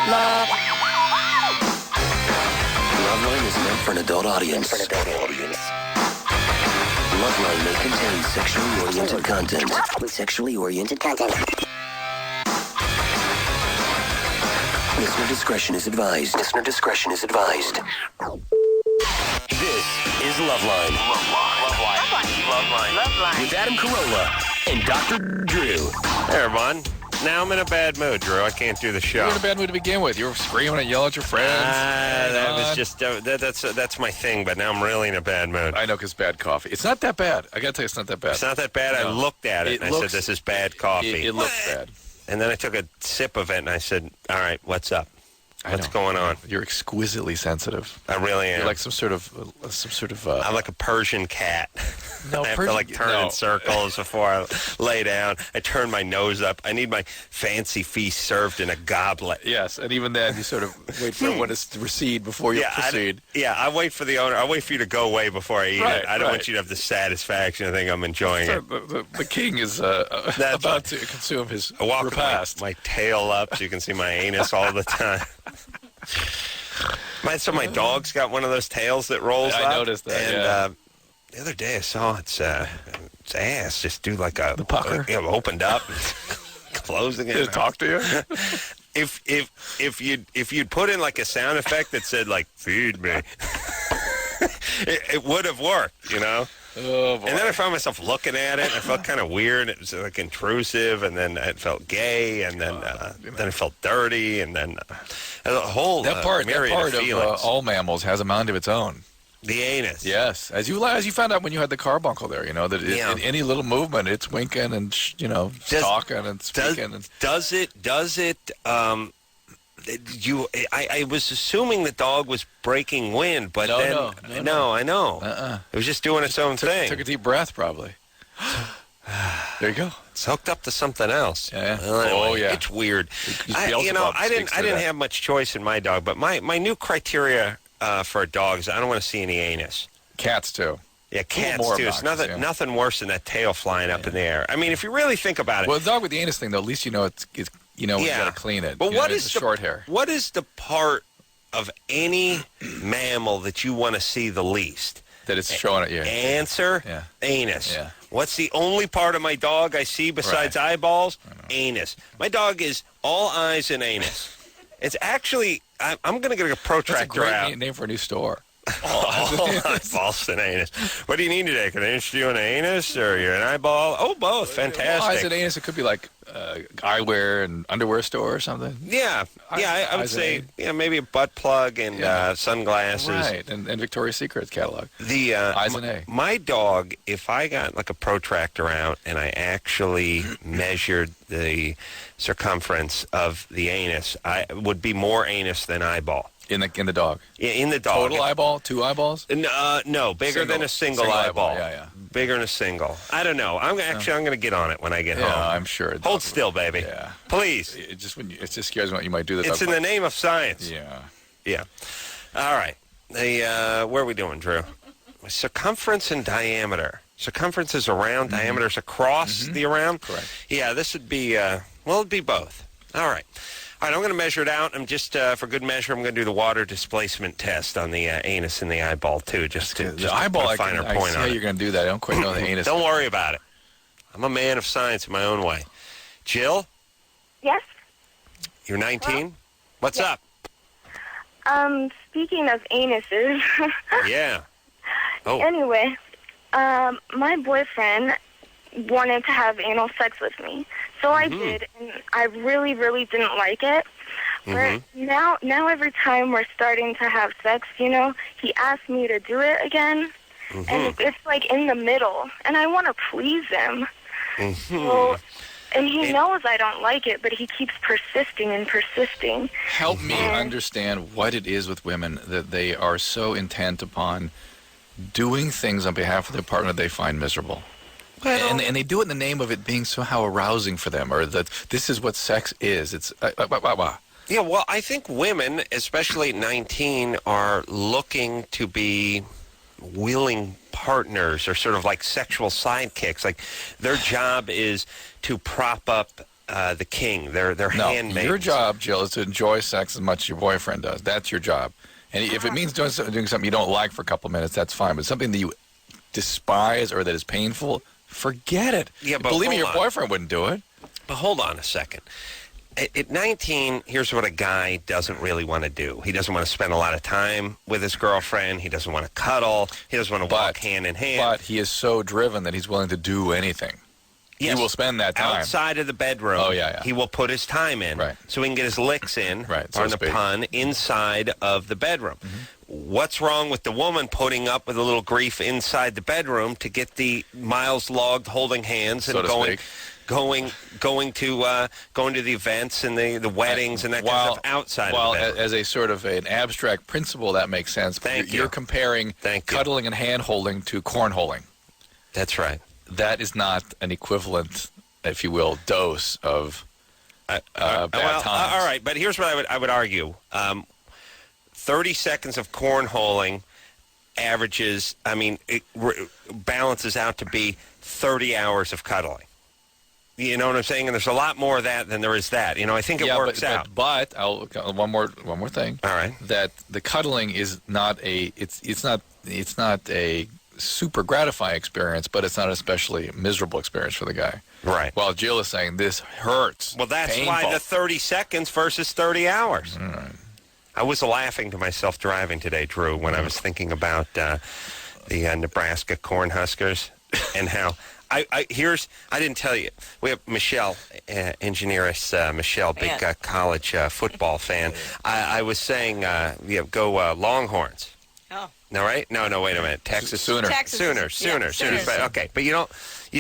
Loveline is meant for an adult audience. Loveline may contain sexually oriented content. Listener discretion is advised. This is Loveline. Loveline. With Adam Carolla and Dr. Drew. Hey, everyone. Now I'm in a bad mood, Drew. I can't do the show. You were in a bad mood to begin with. You were screaming and yelling at your friends. That was just that's my thing. But now I'm really in a bad mood. I know, because bad coffee. It's not that bad. I gotta tell you, it's not that bad. It's not that bad. No. I looked at it and I said, "This is bad coffee." It looks bad. And then I took a sip of it and I said, "All right, what's up? What's going on?" You're exquisitely sensitive. I really am. You're like some sort of. I'm like a Persian cat. No, I have to turn in circles before I lay down. I turn my nose up. I need my fancy feast served in a goblet. Yes, and even then you sort of wait for it to recede before you proceed. I wait for the owner. I wait for you to go away before I eat it. I don't want you to have the satisfaction. I think I'm enjoying it. The king is about to consume his repast. My tail up so you can see my anus all the time. My dog's got one of those tails that rolls up. I noticed that, and, the other day I saw its ass just do like the pucker. Opened up, closing it. Did it talk to you? If you'd put in like a sound effect that said like "feed me," it would have worked, you know. Oh, boy. And then I found myself looking at it. And I felt kind of weird. It was like intrusive, and then it felt gay, and then it felt dirty, and then a whole that part of all mammals has a mind of its own. The anus. Yes, as you found out when you had the carbuncle there, you know that in any little movement, it's winking and talking and speaking. Does it? I was assuming the dog was breaking wind, but no, I know. It was just doing its own thing. Took a deep breath, probably. There you go. It's hooked up to something else. Yeah. Well, anyway, yeah. It's weird. I didn't have much choice in my dog, but my new criteria for a dog is I don't want to see any anus. Cats too. Yeah, cats too. It's nothing worse than that tail flying up in the air. I mean, if you really think about it. Well, the dog with the anus thing, though, at least you know it's when you got to clean it. But what is the short hair? What is the part of any mammal that you want to see the least? That it's showing at you. Answer, anus. Yeah. What's the only part of my dog I see besides eyeballs? Anus. My dog is all eyes and anus. It's actually, I'm going to get a protractor out. That's a great name for a new store. All eyeballs and anus. What do you need today? Can I interest you in an anus or you're an eyeball? Oh, both. Fantastic. Eyes and anus, it could be like eyewear and underwear store or something. Yeah. I would say maybe a butt plug and sunglasses. Right, and Victoria's Secret catalog. The Eyes and A. My dog, if I got like a protractor out and I actually measured the circumference of the anus, I would be more anus than eyeball. In the dog? Yeah, in the dog. Total eyeball? 2 eyeballs? No, bigger than a single eyeball. Yeah. Bigger than a single. I don't know. I'm going to get on it when I get home. Yeah, I'm sure. Hold still, baby. Yeah. Please. It just scares me what you might do. It's in the name of science. Yeah. All right. Where are we doing, Drew? Circumference and diameter. Circumference is around, diameter is across the around? Correct. Yeah, this would be, it'd be both. All right. All right, I'm going to measure it out. I'm just, for good measure, I'm going to do the water displacement test on the anus and the eyeball, too, just to eyeball, put a finer point on it. I see how you're going to do that. I don't quite know the anus. Don't worry about it. I'm a man of science in my own way. Jill? Yes? You're 19? What's up? Speaking of anuses. Yeah. Oh. Anyway, my boyfriend wanted to have anal sex with me. So I did, and I really, really didn't like it. But now every time we're starting to have sex, he asks me to do it again. And it's like in the middle, and I want to please him. So, and he knows I don't like it, but he keeps persisting and persisting. Help me understand what it is with women that they are so intent upon doing things on behalf of their partner they find miserable. Well, and they do it in the name of it being somehow arousing for them, or that this is what sex is. It's Yeah, well, I think women, especially at 19, are looking to be willing partners or sort of like sexual sidekicks. Like their job is to prop up the king. They're No, handmaids. your job, Jill, is to enjoy sex as much as your boyfriend does. That's your job. And if it means doing something you don't like for a couple of minutes, that's fine. But something that you despise or that is painful, forget it. Yeah, but believe me, your hold on. boyfriend wouldn't do it. But hold on a second. At 19, here's what a guy doesn't really want to do. He doesn't want to spend a lot of time with his girlfriend. He doesn't want to cuddle. He doesn't want to walk hand in hand. But he is so driven that he's willing to do anything. Yes. He will spend that time. Outside of the bedroom, Oh, yeah. he will put his time in. Right. So he can get his licks in, Right, so pardon to the speak. pun, inside of the bedroom. What's wrong with the woman putting up with a little grief inside the bedroom to get the miles logged holding hands and So to going speak. going to the events and the weddings and that kind of stuff outside of the bedroom? As a sort of an abstract principle, that makes sense. Thank you. You're comparing Thank you. cuddling and hand-holding to cornholing. That's right. That is not an equivalent, if you will, dose of bad times. All right, but here's what I would argue. 30 seconds of cornholing averages, it balances out to be 30 hours of cuddling. You know what I'm saying? And there's a lot more of that than there is that. I think it works out. But I'll one more thing. All right. That the cuddling is not it's not a super gratifying experience, but it's not an especially miserable experience for the guy. Right. While Jill is saying this hurts. Well, that's painful. why the 30 seconds versus 30 hours. All right. I was laughing to myself driving today, Drew, when I was thinking about the Nebraska Cornhuskers and how I didn't tell you. We have Michelle, engineeress Michelle, big college football fan. I was saying, go Longhorns. Oh. No, right? No, wait a minute. Texas Sooner. Texas. Sooners. Sooners. But, okay, but you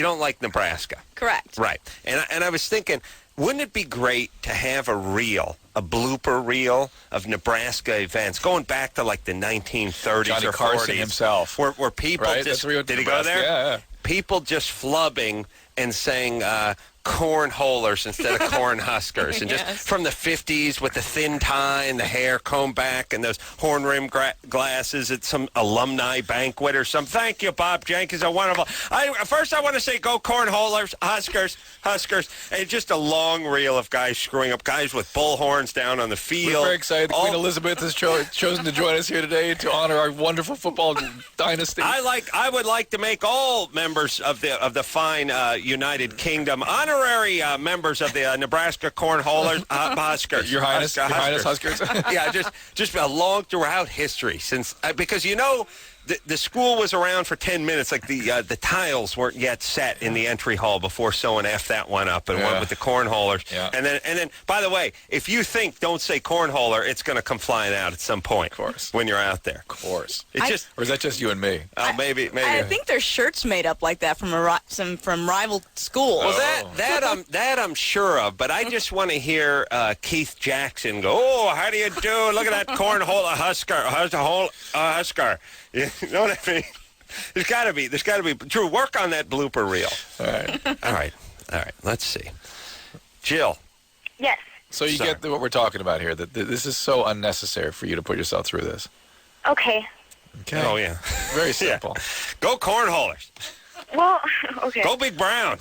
don't like Nebraska. Correct. Right. And I was thinking, wouldn't it be great to have a blooper reel of Nebraska events going back to like the 1930s Johnny or Carson 40s himself. Where people Right? just That's where he went to did he go Nebraska. there? Yeah. People just flubbing and saying cornholers instead of cornhuskers, and just Yes. from the 50s with the thin tie and the hair combed back and those horn rim glasses at some alumni banquet or something. Thank you, Bob Jenkins. A wonderful. First, I want to say go cornholers, Huskers, and just a long reel of guys screwing up, guys with bull horns down on the field. We're very excited. Queen Elizabeth has chosen to join us here today to honor our wonderful football dynasty. I would like to make all members of the fine United Kingdom honorary members of the Nebraska Cornholers, Huskers. Your Highness, Huskers. Yeah, just along throughout history, since because the school was around for 10 minutes, like the tiles weren't yet set in the entry hall before someone effed that one up and went with the cornholers. Yeah. And then, by the way, if you think don't say cornholer, it's going to come flying out at some point. Of course. When you're out there. Of course. It's Or is that just you and me? maybe. I think there's shirts made up like that from rival schools. Well, that I'm sure of, but I just want to hear Keith Jackson go, "Oh, how do you do? Look at that cornhole Husker." You know what I mean? There's got to be. Drew, work on that blooper reel. All right. Let's see. Jill. Yes. So you Sorry. get what we're talking about here, that this is so unnecessary for you to put yourself through this. Okay. Okay. Oh yeah. Very simple. Go cornholers. Well, okay. Go Big Brown.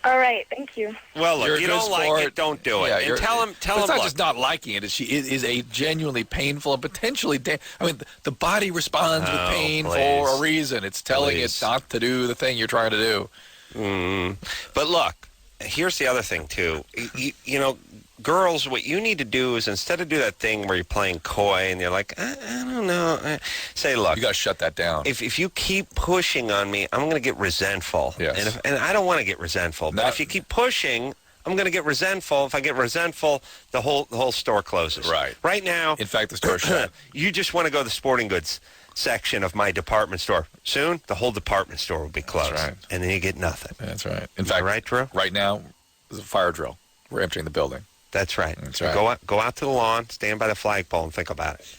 All right. Thank you. Well, look, You're a you good don't like sport. it, don't do it. Yeah, And tell him. It's not look, just not liking it. It is a genuinely painful and potentially. The body responds with pain please. for a reason. It's telling Please. it not to do the thing you're trying to do. But look, here's the other thing too. Girls, what you need to do is instead of do that thing where you're playing coy and you're like, I don't know, say, look, You got to shut that down. if you keep pushing on me, I'm going to get resentful. Yes. And I don't want to get resentful. But No. if you keep pushing, I'm going to get resentful. If I get resentful, the whole store closes. Right. Right now, In fact, the store's shut. you just want to go to the sporting goods section of my department store. Soon, the whole department store will be closed. right. And then you get nothing. That's right. In fact, right, Drew? right now, there's a fire drill. We're emptying the building. That's right. That's So right. Go out to the lawn, stand by the flagpole, and think about it.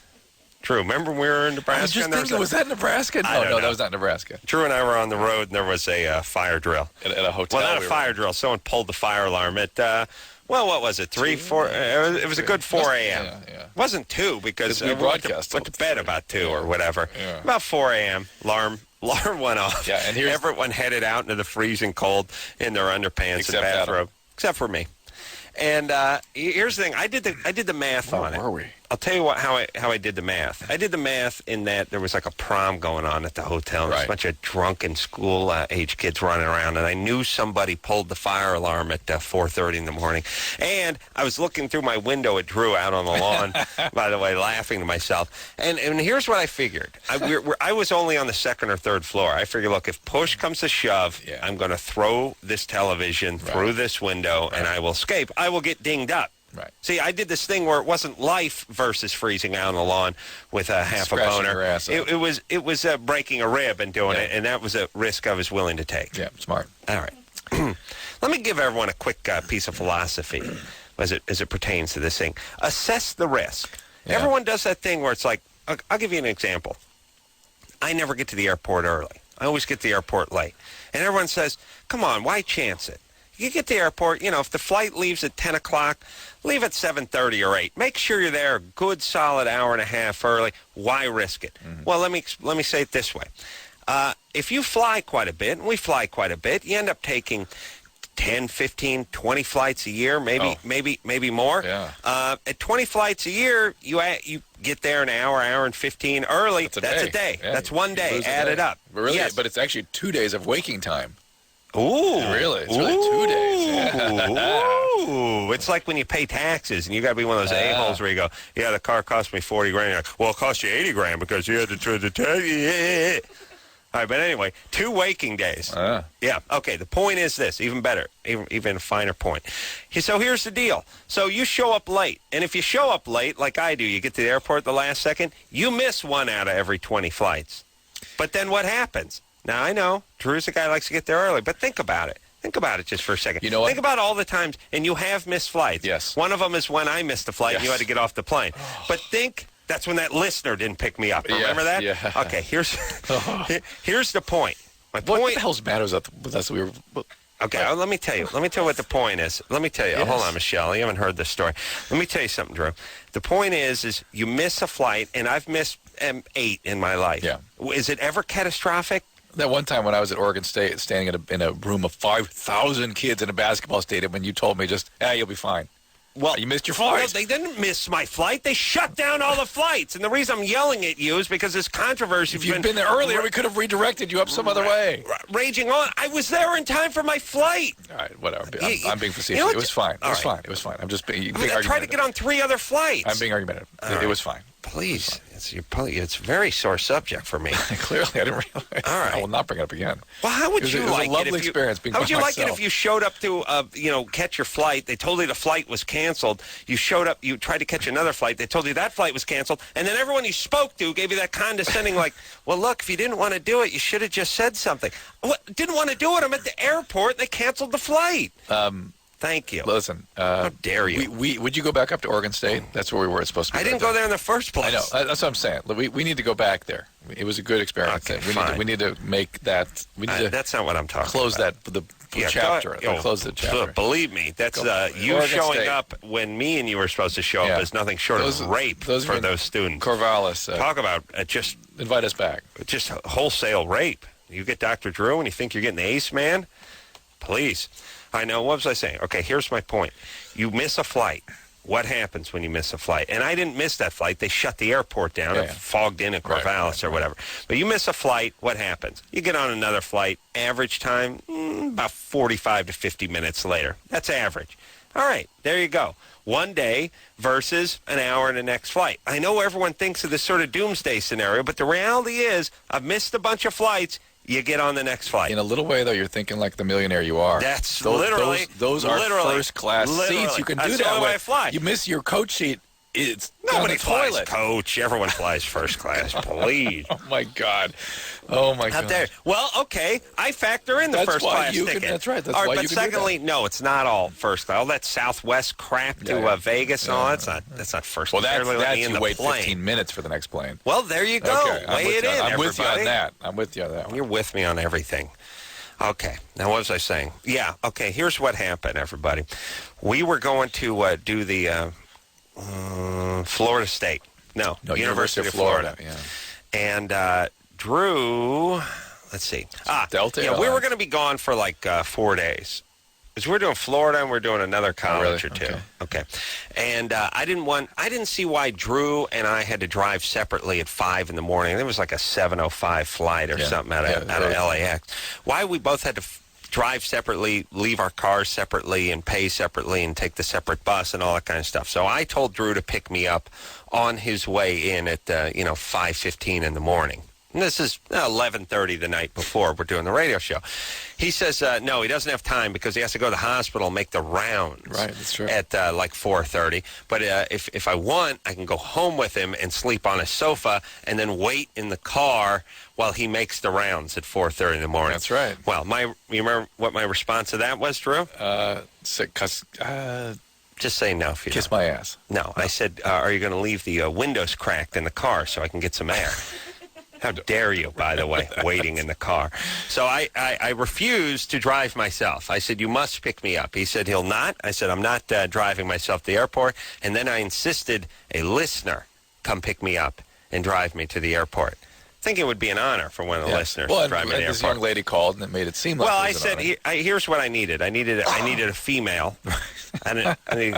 Drew, remember when we were in Nebraska? I was just and there thinking, was that Nebraska? I don't No, know. that was not Nebraska. Drew and I were on the road, and there was a fire drill. At a hotel. Well, not a we were fire in. drill. Someone pulled the fire alarm at, what was it, 3, 4? It was a good 4 a.m. Yeah. It wasn't 2 because We we broadcast went to till bed about 2 or whatever. Yeah. About 4 a.m., alarm alarm went off. Yeah, and everyone headed out into the freezing cold in their underpants and bathrobe, except for me. And here's the thing: I did the math on it. Where were we? I'll tell you how I did the math. I did the math in that there was like a prom going on at the hotel. And There was a bunch of drunken school age kids running around, and I knew somebody pulled the fire alarm at 4:30 in the morning. And I was looking through my window at Drew out on the lawn, by the way, laughing to myself. And here's what I figured. I was only on the second or third floor. I figured, look, if push comes to shove, I'm going to throw this television through this window, and I will escape. I will get dinged up. Right. See, I did this thing where it wasn't life versus freezing out on the lawn with a half a boner. Your ass it was breaking a rib and doing it, and that was a risk I was willing to take. Yeah, smart. All right. Let me give everyone a quick piece of philosophy as it pertains to this thing. Assess the risk. Yeah. Everyone does that thing where it's like, I'll give you an example. I never get to the airport early. I always get to the airport late. And everyone says, come on, why chance it? You get to the airport, if the flight leaves at 10 o'clock, leave at 7:30 or 8. Make sure you're there a good solid hour and a half early. Why risk it? Mm-hmm. Well, let me say it this way. If you fly quite a bit, and we fly quite a bit, you end up taking 10, 15, 20 flights a year, maybe more. Yeah. At 20 flights a year, you get there an hour and 15 early. That's a day. Yeah, that's one day. Add it up. But really, yes. But it's actually 2 days of waking time. Ooh. Really? It's really 2 days. Yeah. Ooh. It's like when you pay taxes, and you got to be one of those a-holes where you go, yeah, the car cost me 40 grand. You're like, well, it cost you 80 grand because you had to turn the tax. Yeah. All right, but anyway, 2 waking days. Yeah, okay, the point is this, even better, even a finer point. So here's the deal. So you show up late, and if you show up late, like I do, you get to the airport at the last second, you miss 1 out of every 20 flights. But then what happens? Now, I know, Drew's a guy who likes to get there early, but think about it. Think about it just for a second. You know what? Think about all the times, and you have missed flights. Yes. One of them is when I missed a flight and you had to get off the plane. But think, that's when that listener didn't pick me up. Remember that? Yeah. Okay, here's the point. My point. What the hell's the matter with us? Okay, let me tell you. Let me tell you what the point is. Let me tell you. Yes. Hold on, Michelle. You haven't heard this story. Let me tell you something, Drew. The point is you miss a flight, and I've missed 8 in my life. Yeah. Is it ever catastrophic? That one time when I was at Oregon State, standing in a room of 5,000 kids in a basketball stadium, when you told me you'll be fine. Well, you missed your flight. No, they didn't miss my flight. They shut down all the flights. And the reason I'm yelling at you is because this controversy. If you'd been there earlier, we could have redirected you up some other way. Raging on. I was there in time for my flight. All right, whatever. I'm being facetious. It was fine. It was fine. I'm just being argumentative. I tried to get on 3 other flights. I'm being argumentative. It was fine. Please. It's a very sore subject for me. Clearly, I didn't realize. All right. I will not bring it up again. Well, how would you like it? It was a lovely experience being by myself. How would you like it if you showed up to, catch your flight? They told you the flight was canceled. You showed up. You tried to catch another flight. They told you that flight was canceled. And then everyone you spoke to gave you that condescending, like, well, look, if you didn't want to do it, you should have just said something. What? Didn't want to do it. I'm at the airport. They canceled the flight. Thank you. Listen. How dare you? Would you go back up to Oregon State? That's where we were supposed to be. I didn't go there in the first place. I know. That's what I'm saying. We need to go back there. It was a good experience. Okay, we need to make that. We need to that's not what I'm talking close about. The chapter. Close the chapter. Believe me, that's you Oregon showing State. up when me and you were supposed to show up is nothing short of rape for those students. Corvallis. Talk about just invite us back. Just wholesale rape. You get Dr. Drew and you think you're getting the ace man? Please. I know. What was I saying? Okay, here's my point. You miss a flight. What happens when you miss a flight? And I didn't miss that flight. They shut the airport down and fogged in at Corvallis or whatever. But you miss a flight, what happens? You get on another flight, average time, about 45 to 50 minutes later. That's average. All right, there you go. 1 day versus an hour in the next flight. I know everyone thinks of this sort of doomsday scenario, but the reality is I've missed a bunch of flights. You get on the next flight. In a little way, though, you're thinking like the millionaire you are. That's those are first-class seats. You can do that way I fly. You miss your coach seat. It's nobody flies toilet. coach. Everyone flies first class. Please. Oh my God. Oh my God. There. Well, okay. I factor in the first class ticket. That's right. That's all right, why but you can secondly, do that. no, it's not all first class. All that Southwest crap to Vegas and all that's not first class. Well, that's in you the wait plane. 15 minutes for the next plane. Well, there you go. Okay, Weigh it in, I'm with you on that. One. You're with me on everything. Okay. Now, what was I saying? Yeah. Okay. Here's what happened, everybody. We were going to do the Florida State. No, University of Florida. Yeah. And Drew, let's see. Delta Yeah, we were Airlines. going to be gone for like 4 days. Because we're doing Florida and we're doing another college or two. Okay. And I didn't see why Drew and I had to drive separately at 5 in the morning. It was like a 7:05 flight or something out of LAX. Why we both had to drive separately, leave our cars separately, and pay separately, and take the separate bus and all that kind of stuff. So I told Drew to pick me up on his way in at 5:15 in the morning. And this is 11:30 the night before we're doing the radio show. He says no, he doesn't have time because he has to go to the hospital and make the rounds. Right, that's true. At like 4:30. But if I want, I can go home with him and sleep on a sofa and then wait in the car while he makes the rounds at 4:30 in the morning. That's right. Well, you remember what my response to that was, Drew? Just say no if you Kiss don't. my ass. No, I said, are you going to leave the windows cracked in the car so I can get some air? How dare you, by the way, waiting in the car. So I refused to drive myself. I said, you must pick me up. He said, he'll not. I said, I'm not driving myself to the airport. And then I insisted a listener come pick me up and drive me to the airport. Thinking it would be an honor for one of the listeners to drive me to the this airport. young lady called, and it made it seem like Well, it I was an said, honor. here's what I needed. I needed a female. I need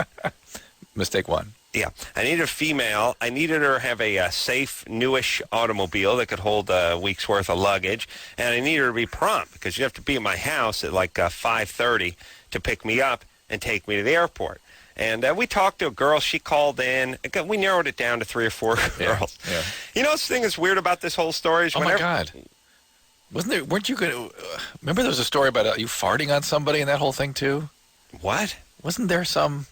Mistake one. Yeah, I needed a female. I needed her to have a safe, newish automobile that could hold a week's worth of luggage, and I needed her to be prompt because you have to be at my house at like 5:30 to pick me up and take me to the airport. And we talked to a girl. She called in. We narrowed it down to 3 or 4 girls. Yeah. You know, this thing is weird about this whole story is My God. Weren't you going to... Remember there was a story about you farting on somebody and that whole thing, too? What? Wasn't there some...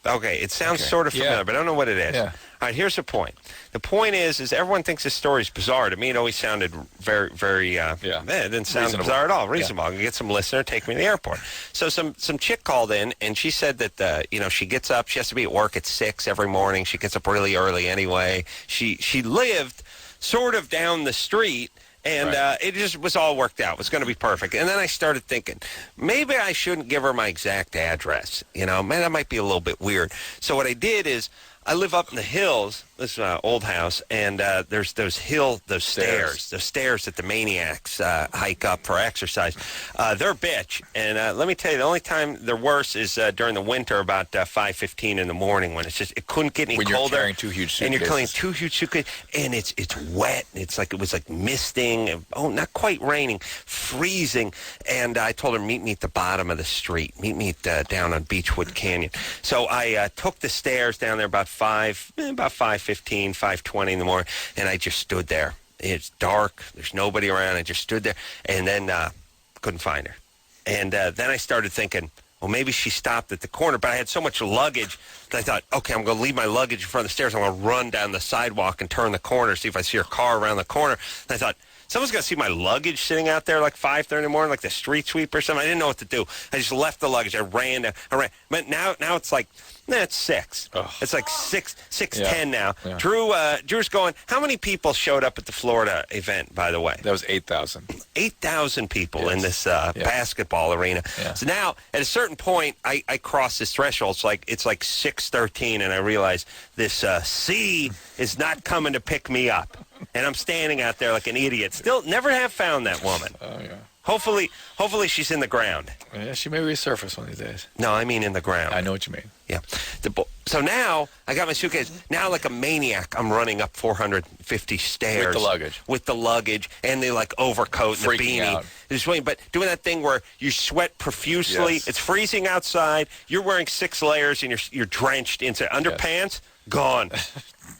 Okay, it sounds sort of familiar, but I don't know what it is. Yeah. All right, here's the point. The point is everyone thinks this story is bizarre. To me, it always sounded very, very, it didn't sound Reasonable. bizarre at all. Reasonable. I can get some listener, take me to the airport. So some chick called in, and she said that, she gets up. She has to be at work at 6 every morning. She gets up really early anyway. She lived sort of down the street. And it just was all worked out. It was going to be perfect. And then I started thinking, maybe I shouldn't give her my exact address. Man, that might be a little bit weird. So what I did is I live up in the hills. This is an old house, and there's those stairs that the maniacs hike up for exercise. They're a bitch, and let me tell you, the only time they're worse is during the winter, about 5:15 in the morning, when it couldn't get any when colder. You're carrying 2 huge suitcases. And you're carrying 2 huge suitcases, and it's wet. It's like it was like misting. And, not quite raining, freezing. And I told her, meet me at the bottom of the street. Meet me down on Beechwood Canyon. So I took the stairs down there about 5:15, 5:20 in the morning, and I just stood there. It's dark. There's nobody around. I just stood there, and then couldn't find her. And then I started thinking, well, maybe she stopped at the corner, but I had so much luggage that I thought, okay, I'm going to leave my luggage in front of the stairs. I'm going to run down the sidewalk and turn the corner, see if I see her car around the corner. And I thought, someone's going to see my luggage sitting out there like 5:30 in the morning, like the street sweeper or something. I didn't know what to do. I just left the luggage. I ran. But now it's like, it's 6. Ugh. It's like 6:10 now. Yeah. Drew's going, how many people showed up at the Florida event, by the way? That was 8,000. 8,000 people in this Yes. basketball arena. Yeah. So now, at a certain point, I cross this threshold. It's like 6:13, and I realize this C is not coming to pick me up. And I'm standing out there like an idiot. Still never have found that woman. Oh, yeah. Hopefully she's in the ground. Yeah, she may resurface one of these days. No, I mean in the ground. I know what you mean. Yeah. So now I got my suitcase. Now, like a maniac, I'm running up 450 stairs with the luggage and the overcoat and the Freaking beanie. out. Just waiting, but doing that thing where you sweat profusely. Yes. It's freezing outside. You're wearing 6 layers and you're drenched into underpants. Gone.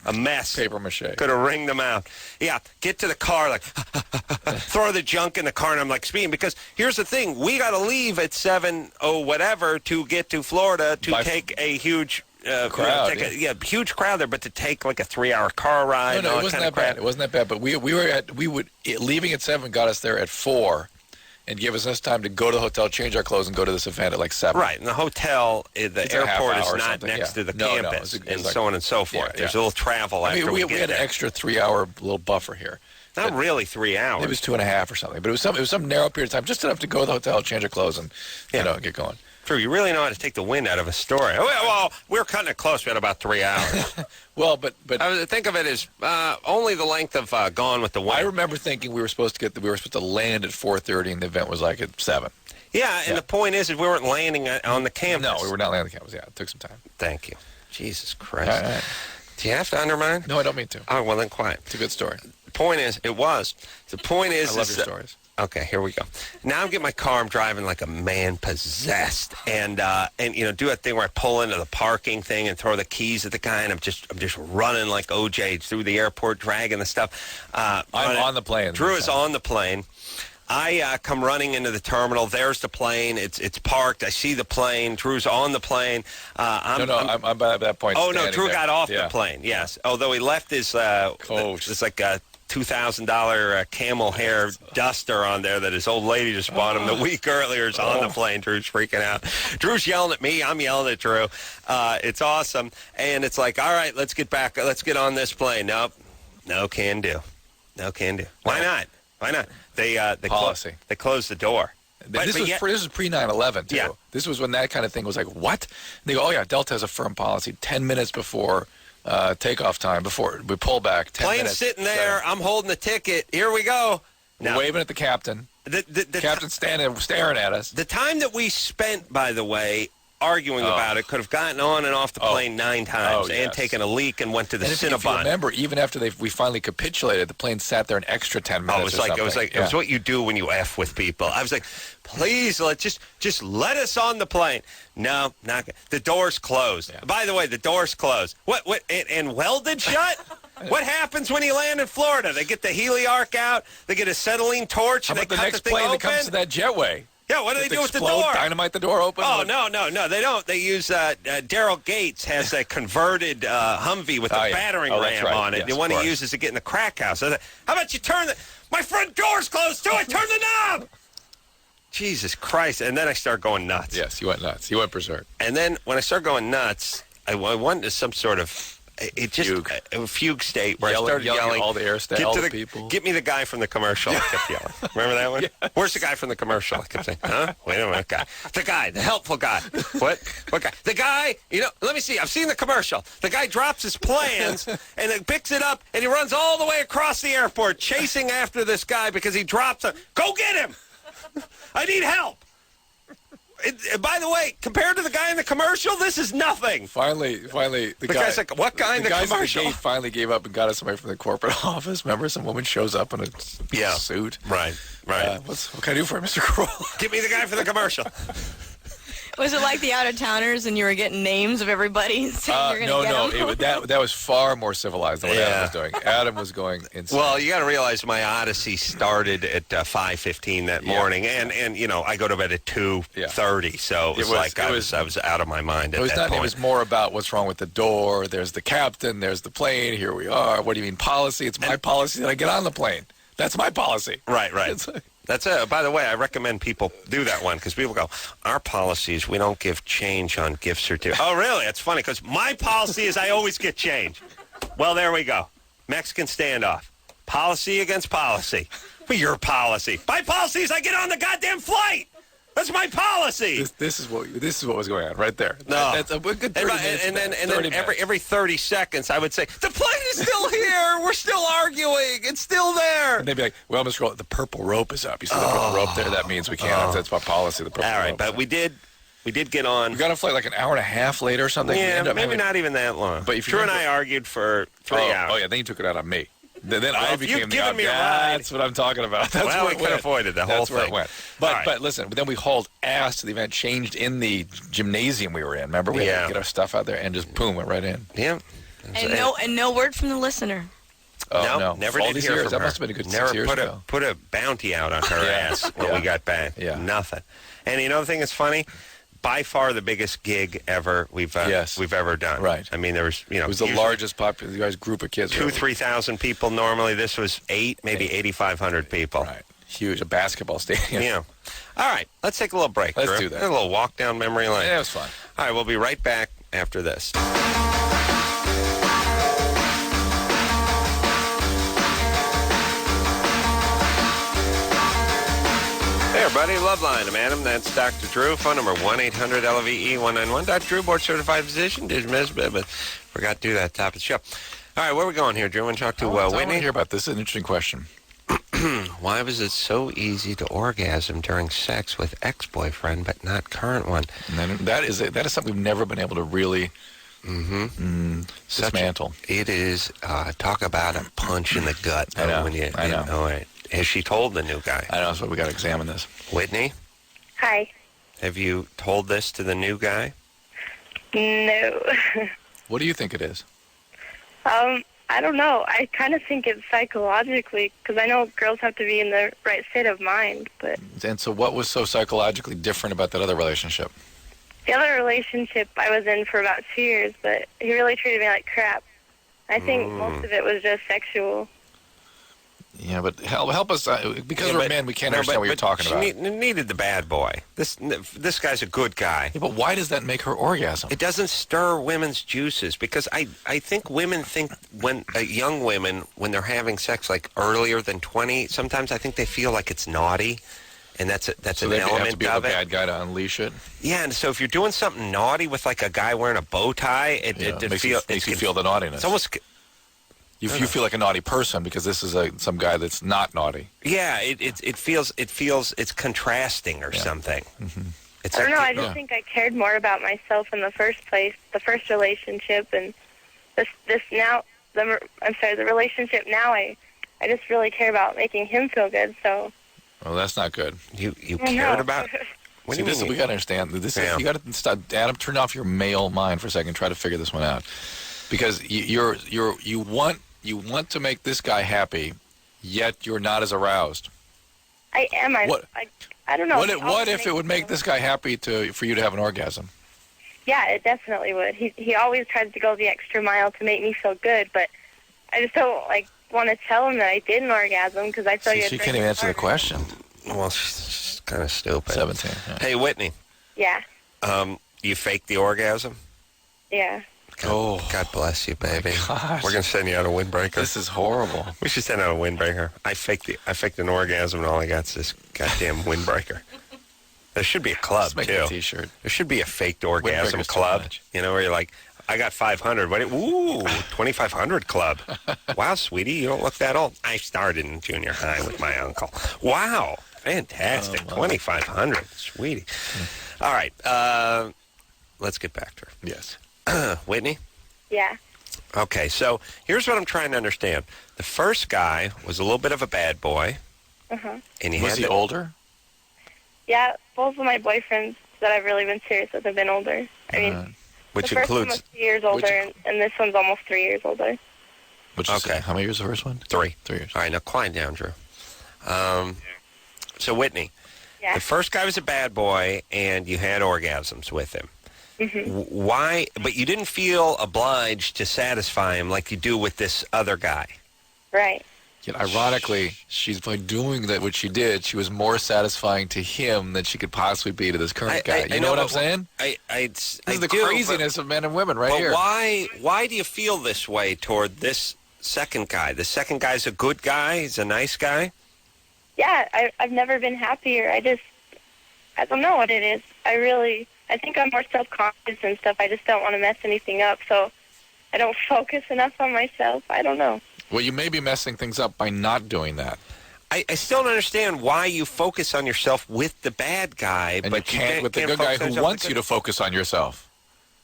A mess. Paper mache. Could have wringed them out. Yeah, get to the car, throw the junk in the car, and I'm speeding. Because here's the thing. We got to leave at 7:00 to get to Florida to take a huge crowd. Huge crowd there, but to take like a 3-hour car ride. No, it wasn't that bad. It wasn't that bad. But leaving at 7 got us there at 4. And give us time to go to the hotel, change our clothes, and go to this event at like 7. Right, and the hotel, the airport is not next to the campus, and so on and so forth. There's a little travel after we get there. We had an extra 3-hour little buffer here. Not really 3 hours. It was 2.5 or something, but it was some narrow period of time, just enough to go to the hotel, change our clothes, and get going. Drew, you really know how to take the wind out of a story. Well, we were cutting it close. We had about 3 hours. Well, but Think of it as only the length of Gone with the Wind. I remember thinking we were supposed to land at 4:30, and the event was like at 7. Yeah, and the point is we weren't landing on the campus. No, we were not landing on the campus. Yeah, it took some time. Thank you. Jesus Christ. All right. Do you have to undermine? No, I don't mean to. Oh, well, then quiet. It's a good story. The point is, it was. The point is... I love your stories. Okay, here we go. Now I'm getting my car. I'm driving like a man possessed, and do that thing where I pull into the parking thing and throw the keys at the guy, and I'm just running like OJ through the airport, dragging the stuff. I'm on the plane. Drew is on the plane. I come running into the terminal. There's the plane. It's parked. I see the plane. Drew's on the plane. I'm by that point. Oh no, Drew there. got off the plane. Yes, although he left his it's like a $2,000 camel hair duster on there that his old lady just bought him the week earlier. Is on the plane. Drew's freaking out. Drew's yelling at me. I'm yelling at Drew. It's awesome, and it's like, all right, let's get back. Let's get on this plane. Nope, no can do. Why not? They policy. They closed the door. This was pre 9/11 too. Yeah. This was when that kind of thing was like, what? They go, oh yeah, Delta has a firm policy. 10 minutes before takeoff time, before we pull back. 10 Plane's minutes. sitting there. So, I'm holding the ticket. Here we go. We're waving at the captain. The captain's standing, staring at us. The time that we spent, by the way, arguing about it could have gotten on and off the plane 9 times and taken a leak and went to the Cinnabon. If you remember, even after we finally capitulated, the plane sat there an extra 10 minutes. It was what you do when you F with people. I was like, please, just let us on the plane. No, not good. The door's closed. Yeah. By the way, the door's closed. What and welded shut? What happens when you land in Florida? They get the heliarc out, they get a acetylene torch, and they cut the next thing plane open? that comes to that jetway. Yeah, what do they do with the door? Dynamite the door open? Oh, no, they don't. They use, Daryl Gates has a converted Humvee with a battering ram on it. Yes, the one he uses to get in the crack house. I thought, how about you turn my front door's closed too, I turn the knob! Jesus Christ. And then I start going nuts. Yes, you went nuts. You went berserk. And then when I start going nuts, I went into some sort of... a fugue state where I started yelling all the air staff, all the people. Get me the guy from the commercial. I kept yelling. Remember that one? Yes. Where's the guy from the commercial? I kept saying, huh? Wait a minute, guy. The guy, the helpful guy. What guy? The guy, let me see. I've seen the commercial. The guy drops his plans and then picks it up and he runs all the way across the airport chasing after this guy because he drops it. Go get him! I need help! By the way, compared to the guy in the commercial, this is nothing. Finally, the guy's like, what guy in the commercial? The guys at the gate finally gave up and got us somebody from the corporate office. Remember, some woman shows up in a suit. Right. What can I do for you, Mr. Carolla? Give me the guy from the commercial. Was it like the out-of-towners and you were getting names of everybody and saying you're going to get them? That was far more civilized than what Adam was doing. Adam was going insane. Well, you got to realize my odyssey started at 5:15 that morning, and I go to bed at 2:30, so I was out of my mind at that point. It was more about what's wrong with the door. There's the captain. There's the plane. Here we are. What do you mean policy? It's my policy that I get on the plane. That's my policy. Right. That's it. By the way, I recommend people do that one because people go, our policies, we don't give change on gift certificates. Oh, really? It's funny because my policy is I always get change. Well, there we go. Mexican standoff. Policy against policy. Your policy. My policy is I get on the goddamn flight. That's my policy. This is what was going on right there. No. That's a good 30 minutes. And then every 30 seconds I would say, the plane is still here. We're still arguing. It's still there. And they'd be like, well, Mr. Roll, the purple rope is up. You see the purple rope there? That means we can't. That's my policy. The purple rope. All right, but we did get on. We got on flight like an hour and a half later or something. Yeah, maybe not even that long. But Drew and I argued for 3 hours. Oh, yeah, then you took it out on me. Then I became the given me a ride. That's what I'm talking about. That's well, where we could have avoided the whole thing. That's where it went. But listen, then we hauled ass to the event, changed in the gymnasium we were in. Remember, we had to get our stuff out there and just boom, went right in. Yeah. And no word from the listener. Oh, no, never did hear from her. That must have been a good 6 years ago. Put a bounty out on her ass when we got back. Yeah. Nothing. And the thing that's funny? By far the biggest gig ever we've ever done. Right. I mean, there was it was the largest group of kids. 2,000-3,000 people normally. This was 8,500 people. Right. Huge, a basketball stadium. Yeah. All right, let's take a little break. Let's Drew. do that. A little walk down memory lane. Yeah, it was fun. All right, we'll be right back after this. There, buddy. Loveline, madam. That's Dr. Drew. Phone number 1-800-LVE-191. Dr. Drew, board-certified physician. But forgot to do that top of the show. All right, where are we going here, Drew? Want to talk to I want Whitney? to hear about this. This is an interesting question. Why was it so easy to orgasm during sex with ex-boyfriend, but not current one? And then that is something we've never been able to really dismantle. It is, talk about a punch in the gut. I know. I know. All right. Has she told the new guy? I know, so we got to examine this. Whitney, Hi. have you told this to the new guy? No. What do you think it is? I don't know. I kind of think it's psychologically, because I know girls have to be in the right state of mind, but And so what was so psychologically different about that other relationship? the other relationship I was in for about 2 years, but he really treated me like crap. I think most of it was just sexual. Yeah, but help us, because we're men, we can't understand what you're talking about. She needed the bad boy. This guy's a good guy. Yeah, but why does that make her orgasm? It doesn't stir women's juices, because I think women think when young women, when they're having sex like earlier than 20, sometimes I think they feel like it's naughty, and that's So an they have to element be of the it. bad guy to unleash it? Yeah, and so if you're doing something naughty with like a guy wearing a bow tie, it makes you feel the naughtiness. It's almost. You feel like a naughty person because this is some guy that's not naughty. Yeah, it feels it's contrasting or something. Mm-hmm. It's I don't know. I just think I cared more about myself in the first place, the first relationship, and this now. The relationship now. I just really care about making him feel good. So. Well, that's not good. You cared about. What do you mean? We got to understand. This is, you got to stop. Adam, turn off your male mind for a second. Try to figure this one out, because you want to make this guy happy, yet you're not as aroused. I am. I don't know. What if it would make this guy happy for you to have an orgasm? Yeah, it definitely would. He always tries to go the extra mile to make me feel good, but I just don't want to tell him that I did an orgasm because I feel she can't even answer the question. Well, she's kind of stupid. 17. Yeah. Hey, Whitney. Yeah. You faked the orgasm? Yeah. God bless you, baby. Gosh. We're gonna send you out a windbreaker. This is horrible. We should send out a windbreaker. I faked an orgasm, and all I got's this goddamn windbreaker. There should be a club Let's make too. a T-shirt. There should be a faked orgasm Windbreaker's too club. much. You know, where you're like, I got 500. What? Ooh, 2,500 club. Wow, sweetie, you don't look that old. I started in junior high with my uncle. Wow, fantastic. 2,500, sweetie. All right, let's get back to her. Yes. Whitney? Yeah. Okay, so here's what I'm trying to understand. The first guy was a little bit of a bad boy. Uh-huh. And Was he older? Yeah, both of my boyfriends that I've really been serious with have been older. I mean, which the first one includes was 2 years older, and this one's almost 3 years older. Okay. How many years the first one? 3. 3 years. All right, now quiet down, Drew. So, Whitney, Yeah. the first guy was a bad boy, and you had orgasms with him. Mm-hmm. Why? But you didn't feel obliged to satisfy him like you do with this other guy. Right. Yet, ironically, by doing that, what she did, she was more satisfying to him than she could possibly be to this current guy. You know what I'm saying? This is the craziness of men and women right here. But why do you feel this way toward this second guy? The second guy's a good guy. He's a nice guy. Yeah, I've never been happier. I don't know what it is. I think I'm more self-conscious and stuff. I just don't want to mess anything up, so I don't focus enough on myself. I don't know. Well, you may be messing things up by not doing that. I still don't understand why you focus on yourself with the bad guy, And but you can't with the good guy who wants you to focus on yourself.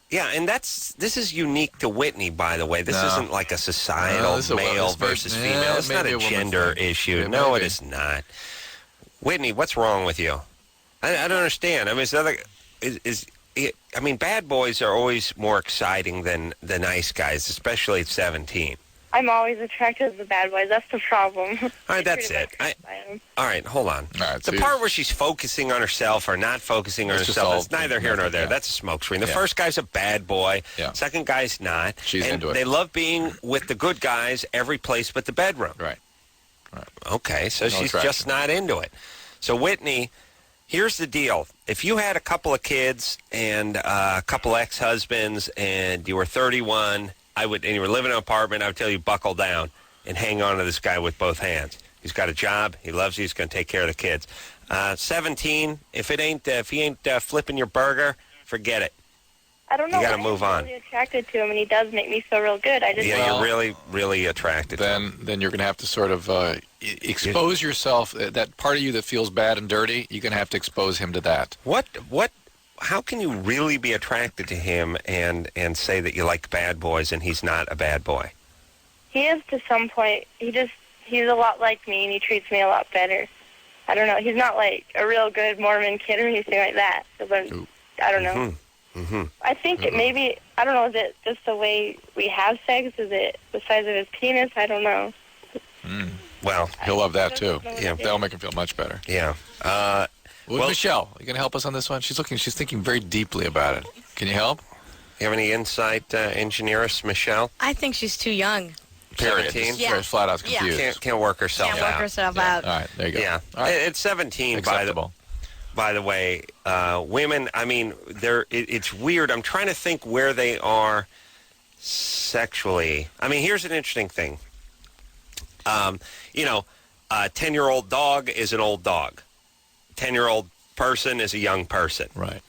Yeah, and this is unique to Whitney, by the way. This isn't like a societal male versus female. It's not a gender issue. Yeah, no, maybe. it is not. Whitney, what's wrong with you? I don't understand. I mean, it's another. I mean, bad boys are always more exciting than the nice guys, especially at 17. I'm always attracted to the bad boys. That's the problem. All right, that's it. All right, hold on. All right, the part where she's focusing on herself or not focusing on herself, that's neither here nor there. Yeah. That's a smokescreen. The first guy's a bad boy. Yeah. Second guy's not. She's and into it. They love being with the good guys every place but the bedroom. Right. Okay, so she's attraction. just not into it. So, Whitney, here's the deal. If you had a couple of kids and a couple ex-husbands and you were 31, and you were living in an apartment, I would tell you buckle down and hang on to this guy with both hands. He's got a job. He loves you. He's going to take care of the kids. 17. If he ain't flipping your burger, forget it. I don't know. You got to move on. I'm really attracted to him, and he does make me feel real good. You're really, really attracted to him. Then you're going to have to sort of expose yourself. That part of you that feels bad and dirty, you're going to have to expose him to that. How can you really be attracted to him and say that you like bad boys and he's not a bad boy? He is to some point. He's a lot like me, and he treats me a lot better. I don't know. He's not like a real good Mormon kid or anything like that. But I don't know. Mm-hmm. I think it maybe, I don't know, is it just the way we have sex? Is it the size of his penis? I don't know. Well, he'll love that too. Yeah, that'll make him feel much better. Yeah. Michelle, you going to help us on this one? She's thinking very deeply about it. Can you help? You have any insight, engineeress, Michelle? I think she's too young. Period. 17? Yeah. Very flat out confused. Can't work herself Can't out. work herself out. All right, there you go. Yeah. All right. It's 17 Acceptable. By the way, women, I mean, it's weird. I'm trying to think where they are sexually. I mean, here's an interesting thing. A 10-year-old dog is an old dog. 10-year-old person is a young person. Right.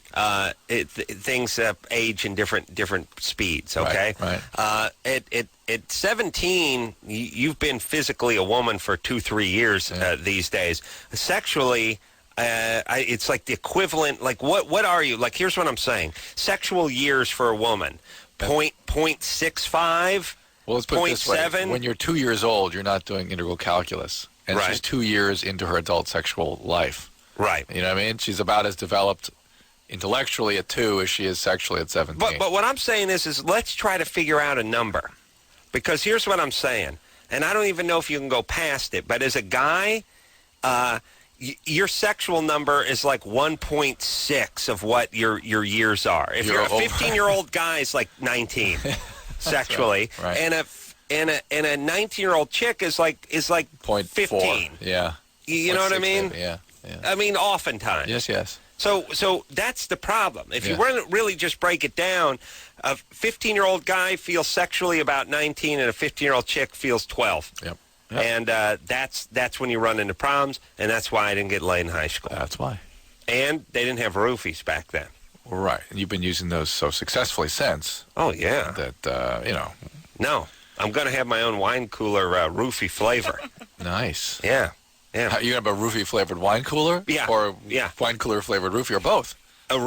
Things age in different speeds, okay? Right. At 17, you've been physically a woman for 2-3 years these days. Sexually, it's like the equivalent. Like what are you? Like here's what I'm saying. Sexual years for a woman, 0.65. Well, let's put it this way. 0.7. When you're 2 years old, you're not doing integral calculus, and Right. she's 2 years into her adult sexual life. Right. You know what I mean? She's about as developed intellectually at 2 as she is sexually at 17. But what I'm saying is let's try to figure out a number, because here's what I'm saying, and I don't even know if you can go past it. But as a guy, your sexual number is like 1.6 of what your years are. If you're a 15-year-old guy, it's like 19 sexually, right. and a 19-year-old chick is like 15. Yeah. You know what I mean? Yeah. I mean, oftentimes. Yes. So that's the problem. If you really just break it down, a 15-year-old guy feels sexually about 19, and a 15-year-old chick feels 12. Yep. And that's when you run into problems, and that's why I didn't get laid in high school. That's why. And they didn't have roofies back then. Right. And you've been using those so successfully since. Oh, yeah. That, No, I'm going to have my own wine cooler roofie flavor. Nice. Yeah. You have a roofie-flavored wine cooler? Yeah. Or Yeah. wine cooler-flavored roofie, or both? A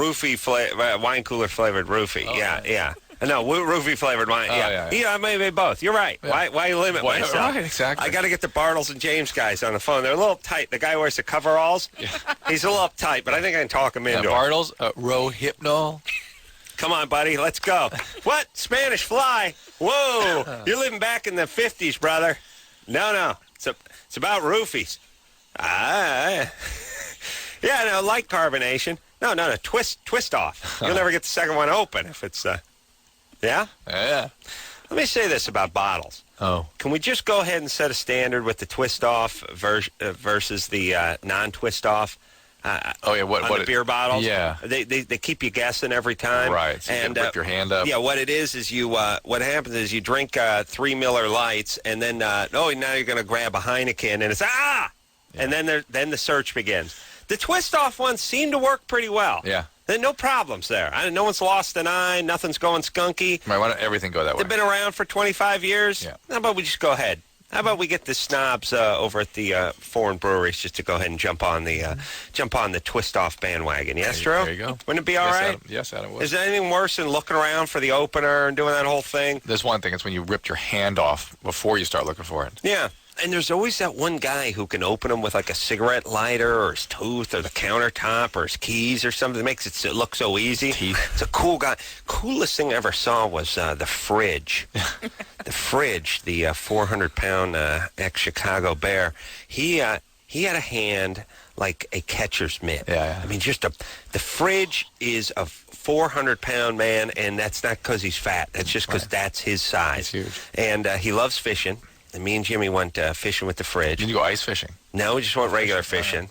wine cooler flavored roofie. Oh, yeah. No, roofie flavored wine. Oh, yeah. Maybe both. You're right. Yeah. Why limit myself? Right, exactly. I got to get the Bartles and James guys on the phone. They're a little tight. The guy wears the coveralls. Yeah. He's a little uptight, but I think I can talk him into it. Bartles, Rohypnol. Come on, buddy. Let's go. What? Spanish fly? Whoa. You're living back in the 50s, brother. No. It's about roofies. Light carbonation. No, twist off. You'll never get the second one open if it's, yeah? Yeah. Let me say this about bottles. Oh. Can we just go ahead and set a standard with the twist off versus the non-twist off? What the beer bottles? Yeah. They keep you guessing every time. Right, so you can rip your hand up. Yeah, what it is you, what happens is you drink 3 Miller Lights, and then, now you're going to grab a Heineken, and it's, Yeah. And then the search begins. The twist-off ones seem to work pretty well. Yeah. There's no problems there. No one's lost an eye. Nothing's going skunky. Right, why don't everything go that way? They've been around for 25 years. Yeah. How about we just go ahead? How about we get the snobs over at the foreign breweries just to go ahead and jump on the twist-off bandwagon? Yes, Drew? There you go. Wouldn't it be all right? Yes, Adam would. Is there anything worse than looking around for the opener and doing that whole thing? There's one thing. It's when you ripped your hand off before you start looking for it. Yeah. And there's always that one guy who can open them with like a cigarette lighter or his tooth or the countertop or his keys or something. It makes it look so easy. Teeth. It's a cool guy. Coolest thing I ever saw was the fridge. The fridge, the 400-pound ex-Chicago Bear. He had a hand like a catcher's mitt. Yeah. I mean, the fridge is a 400-pound man, and that's not because he's fat. That's just because that's his size. He's huge. And he loves fishing. And me and Jimmy went fishing with the fridge. Did you go ice fishing? No, we just went regular fishing.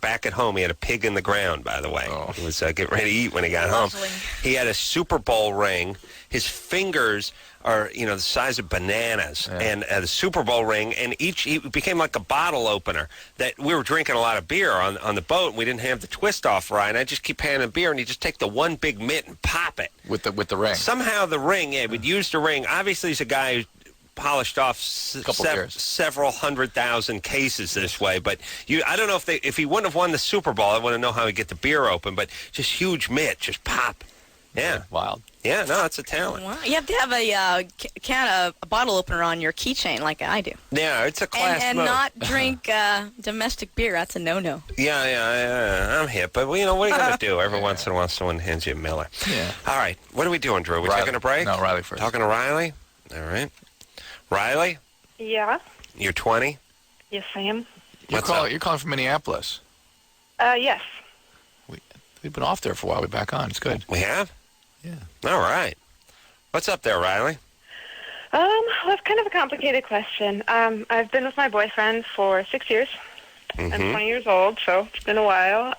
Back at home, he had a pig in the ground, by the way. Oh. He was getting ready to eat when he got Lovely. home. He had a Super Bowl ring. His fingers are, the size of bananas, and the Super Bowl ring, and he became like a bottle opener. That we were drinking a lot of beer on the boat, and we didn't have the twist off right, and I just keep handing him beer, and he'd just take the one big mitt and pop it. With the ring. Somehow the ring, we'd use the ring. Obviously, he's a guy who polished off several 100,000 cases this way, but I don't know if he wouldn't have won the Super Bowl, I wouldn't know how he'd get the beer open, but just huge mitt, just pop. Yeah. Wild. Yeah, no, it's a talent. Wow. You have to have a bottle opener on your keychain like I do. Yeah, it's a class and move. not drink domestic beer. That's a no-no. Yeah, I'm hip, but what are you going to do? Every once in a while, someone hands you a Miller. Yeah. All right, what are we doing, Drew? We taking a break? No, Riley first. Talking to Riley? All right. Riley, Yeah. you're 20? Yes, I am. You're calling from Minneapolis. Yes. We've been off there for a while. We're back on. It's good. We have? Yeah. All right. What's up there, Riley? Well, it's kind of a complicated question. I've been with my boyfriend for 6 years. I'm 20 years old, so it's been a while.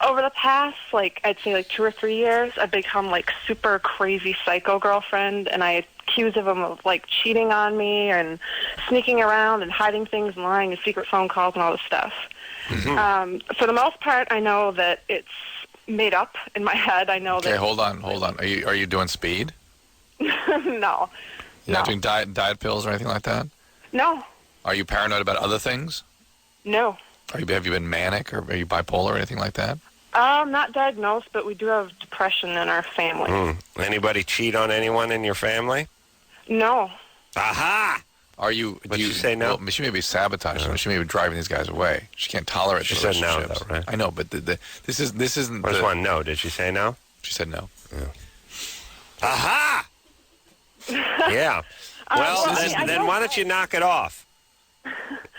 Over the past, I'd say 2 or 3 years, I've become, super crazy psycho girlfriend, and I accuse him of, cheating on me and sneaking around and hiding things and lying and secret phone calls and all this stuff. For the most part, I know that it's made up in my head. I know that... Okay, hold on. Are you doing speed? No. You're not doing diet pills or anything like that? No. Are you paranoid about other things? No. Have you been manic, or are you bipolar or anything like that? Not diagnosed, but we do have depression in our family. Anybody cheat on anyone in your family? No. Aha! Are you? But you say no? Well, she may be sabotaging them. She may be driving these guys away. She can't tolerate She the said no, relationships. though, right? I know, but this isn't. Where's one? No. Did she say no? She said no. Aha! Yeah. Then why don't you knock it off?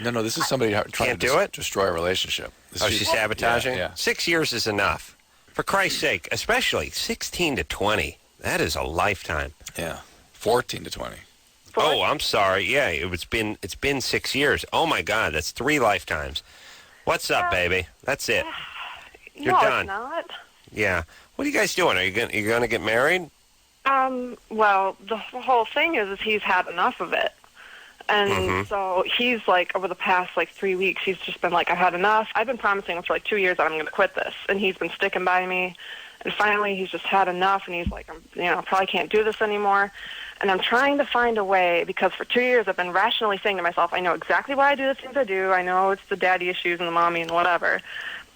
No. This is somebody trying to destroy a relationship. She's sabotaging? Yeah. 6 years is enough. For Christ's sake, especially 16 to 20. That is a lifetime. Yeah. 14 to 20. Oh, I'm sorry. Yeah, it's been 6 years. Oh my God, that's 3 lifetimes. What's up, baby? That's it. You're done. It's not. Yeah. What are you guys doing? Are you going to get married? Well, the whole thing is he's had enough of it. And so he's over the past 3 weeks, he's just been I've had enough. I've been promising him for 2 years that I'm going to quit this, and he's been sticking by me. And finally, he's just had enough, and he's probably can't do this anymore. And I'm trying to find a way, because for 2 years I've been rationally saying to myself, I know exactly why I do the things I do. I know it's the daddy issues and the mommy and whatever.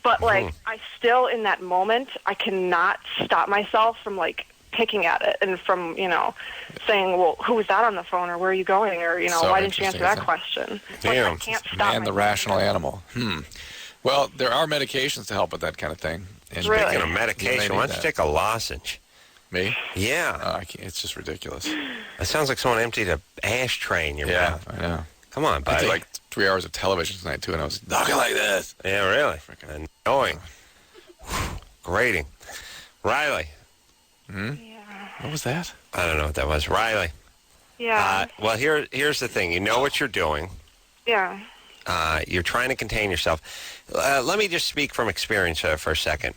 But I still, in that moment, I cannot stop myself from picking at it and from, saying, well, who was that on the phone, or where are you going, or, why didn't you answer that question? Damn. I can't stop Man, the myself. rational animal. Well, there are medications to help with that kind of thing. And Really? Speaking of medication, why don't you take a lozenge? Me? Yeah. I can't, it's just ridiculous. It sounds like someone emptied an ashtray in your mouth. I know. Come on, I buddy. did 3 hours of television tonight, too, and I was talking like this. Yeah, really. Annoying. Grating. Riley. Yeah. What was that? I don't know what that was. Riley. Yeah. Well, here's the thing. You know what you're doing. Yeah. You're trying to contain yourself. Let me just speak from experience for a second.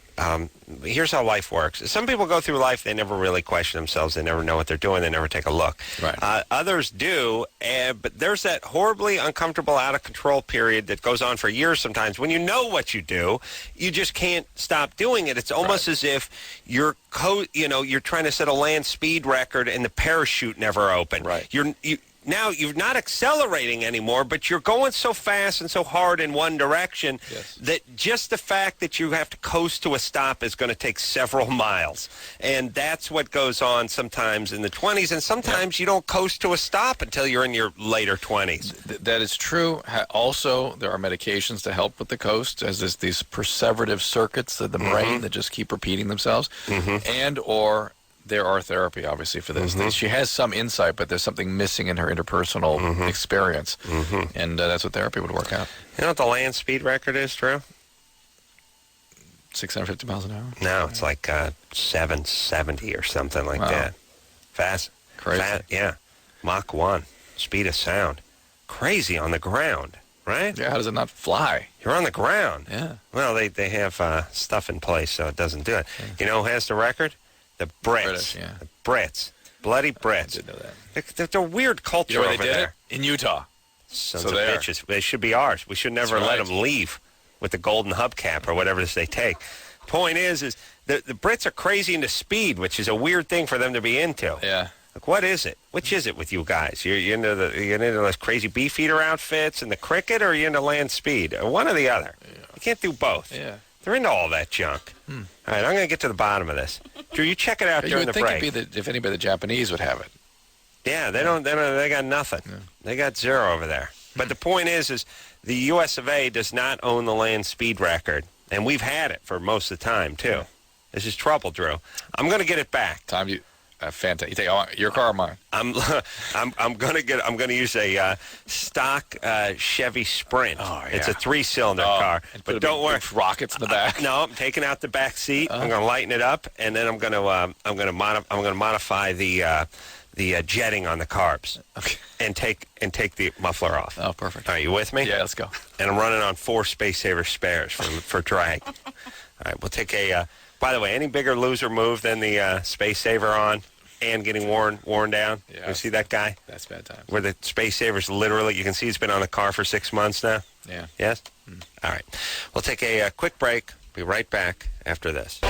Here's how life works. Some people go through life, they never really question themselves. They never know what they're doing. They never take a look. Right. Others do, but there's that horribly uncomfortable, out-of-control period that goes on for years sometimes. When you know what you do, you just can't stop doing it. It's almost as if you're trying to set a land speed record and the parachute never opened. Right. Now you're not accelerating anymore, but you're going so fast and so hard in one direction that just the fact that you have to coast to a stop is going to take several miles. And that's what goes on sometimes in the 20s, and sometimes you don't coast to a stop until you're in your later 20s. That is true. Also, there are medications to help with the coast, as is these perseverative circuits of the brain that just keep repeating themselves, and or there are therapy, obviously, for this. She has some insight, but there's something missing in her interpersonal experience, and that's what therapy would work out. You know what the land speed record is, Drew? 650 miles an hour? No, it's like 770 or something like that. Fast. Crazy. Yeah. Mach 1. Speed of sound. Crazy on the ground. right? Yeah, how does it not fly? You're on the ground. Yeah. Well, they have stuff in place so it doesn't do it. You know who has the record? The Brits. British, yeah. The Brits. Bloody Brits. I did know that. They're a weird culture You know where over they did there. it? In Utah. Sons So of there. bitches. They should be ours. We should never That's let right. them leave with the golden hubcap or whatever this they take. Point is the Brits are crazy into speed, which is a weird thing for them to be into. Yeah. Like, what is it? Which is it with you guys? You're into those crazy beefeater outfits and the cricket, or are you into land speed? One or the other. Yeah. You can't do both. Yeah. They're into all that junk. All right, I'm going to get to the bottom of this. Drew, you check it out You during would the think break. it'd be if anybody, the Japanese would have it. Yeah, they don't. They got nothing. Yeah. They got zero over there. But the point is the U.S. of A. does not own the land speed record, and we've had it for most of the time too. Yeah. This is trouble, Drew. I'm going to get it back. Tom, fantastic. You take your car or mine? I'm going to use a stock Chevy Sprint. Oh, yeah. It's a 3-cylinder car, And but put don't worry. big rockets in the back. No, I'm taking out the back seat. I'm going to lighten it up, and then I'm going to modify the jetting on the carbs, Okay. and take the muffler off. Oh, perfect. All right, you with me? Yeah, let's go. And I'm running on 4 Space Saver spares for drag. All right, we'll take a. By the way, any bigger loser move than the Space Saver on and getting worn down? Yeah. You see that guy? That's bad times. Where the Space Saver's literally, you can see it's been on the car for 6 months now. Yeah. Yes? All right. We'll take a quick break. Be right back after this.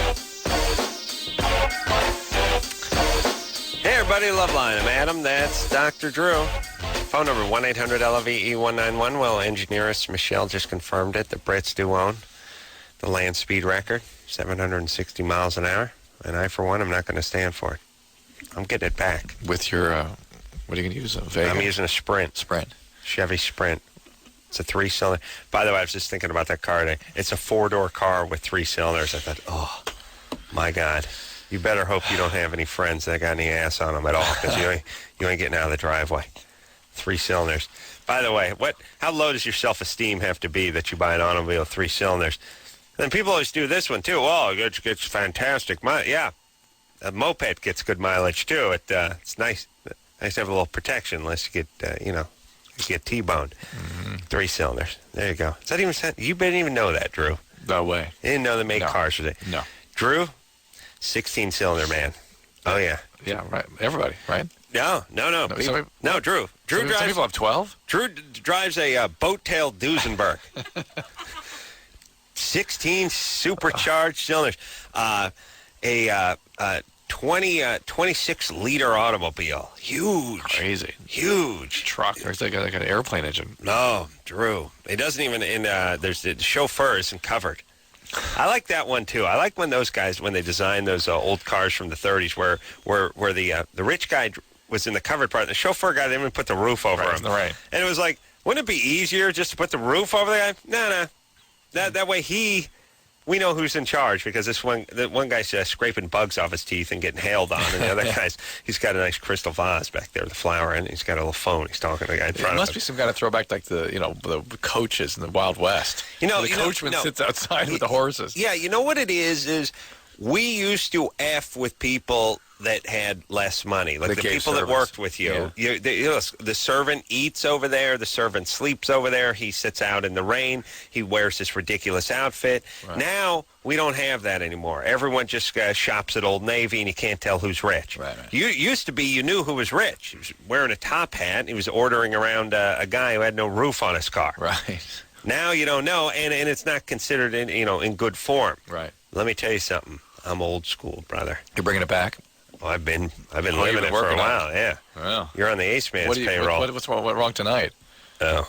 Hey, everybody. Loveline. I'm Adam. That's Dr. Drew. Phone number 1-800-LOVE-191. Well, engineeress Michelle just confirmed it. The Brits do own the land speed record, 760 miles an hour. And I, for one, am not going to stand for it. I'm getting it back. With your, what are you going to use? A Vega? I'm using a Sprint. Sprint. Chevy Sprint. It's a 3-cylinder. By the way, I was just thinking about that car today. It's a 4-door car with 3 cylinders. I thought, oh, my God. You better hope you don't have any friends that got any ass on them at all, because you ain't getting out of the driveway. 3 cylinders. By the way, how low does your self-esteem have to be that you buy an automobile with 3 cylinders? And people always do this one, too. Oh, it gets fantastic. Yeah, a moped gets good mileage, too. It's nice. Nice to have a little protection unless you get, you get T-boned. 3 cylinders. There you go. Is that even you didn't even know that, Drew. No way. You didn't know they make No. cars for that. No. Drew, 16-cylinder man. Oh, yeah. Yeah, right. Everybody, right? No. No, Drew. Some people have 12? Drew drives a boat-tailed Duesenberg. 16 supercharged cylinders. A 26-liter automobile. Huge. Crazy. Huge. Truck. There's like an airplane engine. No, Drew. It doesn't even, there's the chauffeur isn't covered. I like that one, too. I like when those guys, when they design those old cars from the 30s where the rich guy was in the covered part, and the chauffeur guy didn't even put the roof over him. Right. And it was like, wouldn't it be easier just to put the roof over the guy? No. That way we know who's in charge, because the one guy's scraping bugs off his teeth and getting hailed on, and the other guy's, he's got a nice crystal vase back there with the flower in it. He's got a little phone. He's talking to the guy in front of him. It must be some kind of throwback like the coaches in the Wild West. The coachman sits outside with the horses. Yeah, you know what it is we used to F with people that had less money, like the people that worked with you. Yeah. The servant eats over there. The servant sleeps over there. He sits out in the rain. He wears this ridiculous outfit. Right. Now, we don't have that anymore. Everyone just shops at Old Navy, and you can't tell who's rich. Right. Used to be you knew who was rich. He was wearing a top hat, and he was ordering around a guy who had no roof on his car. Right. Now you don't know, and it's not considered in good form. Right. Let me tell you something. I'm old school, brother. You're bringing it back? Well, I've been living it for a while. Yeah. Well, You're on the Ace Man's payroll. What's wrong tonight? Oh,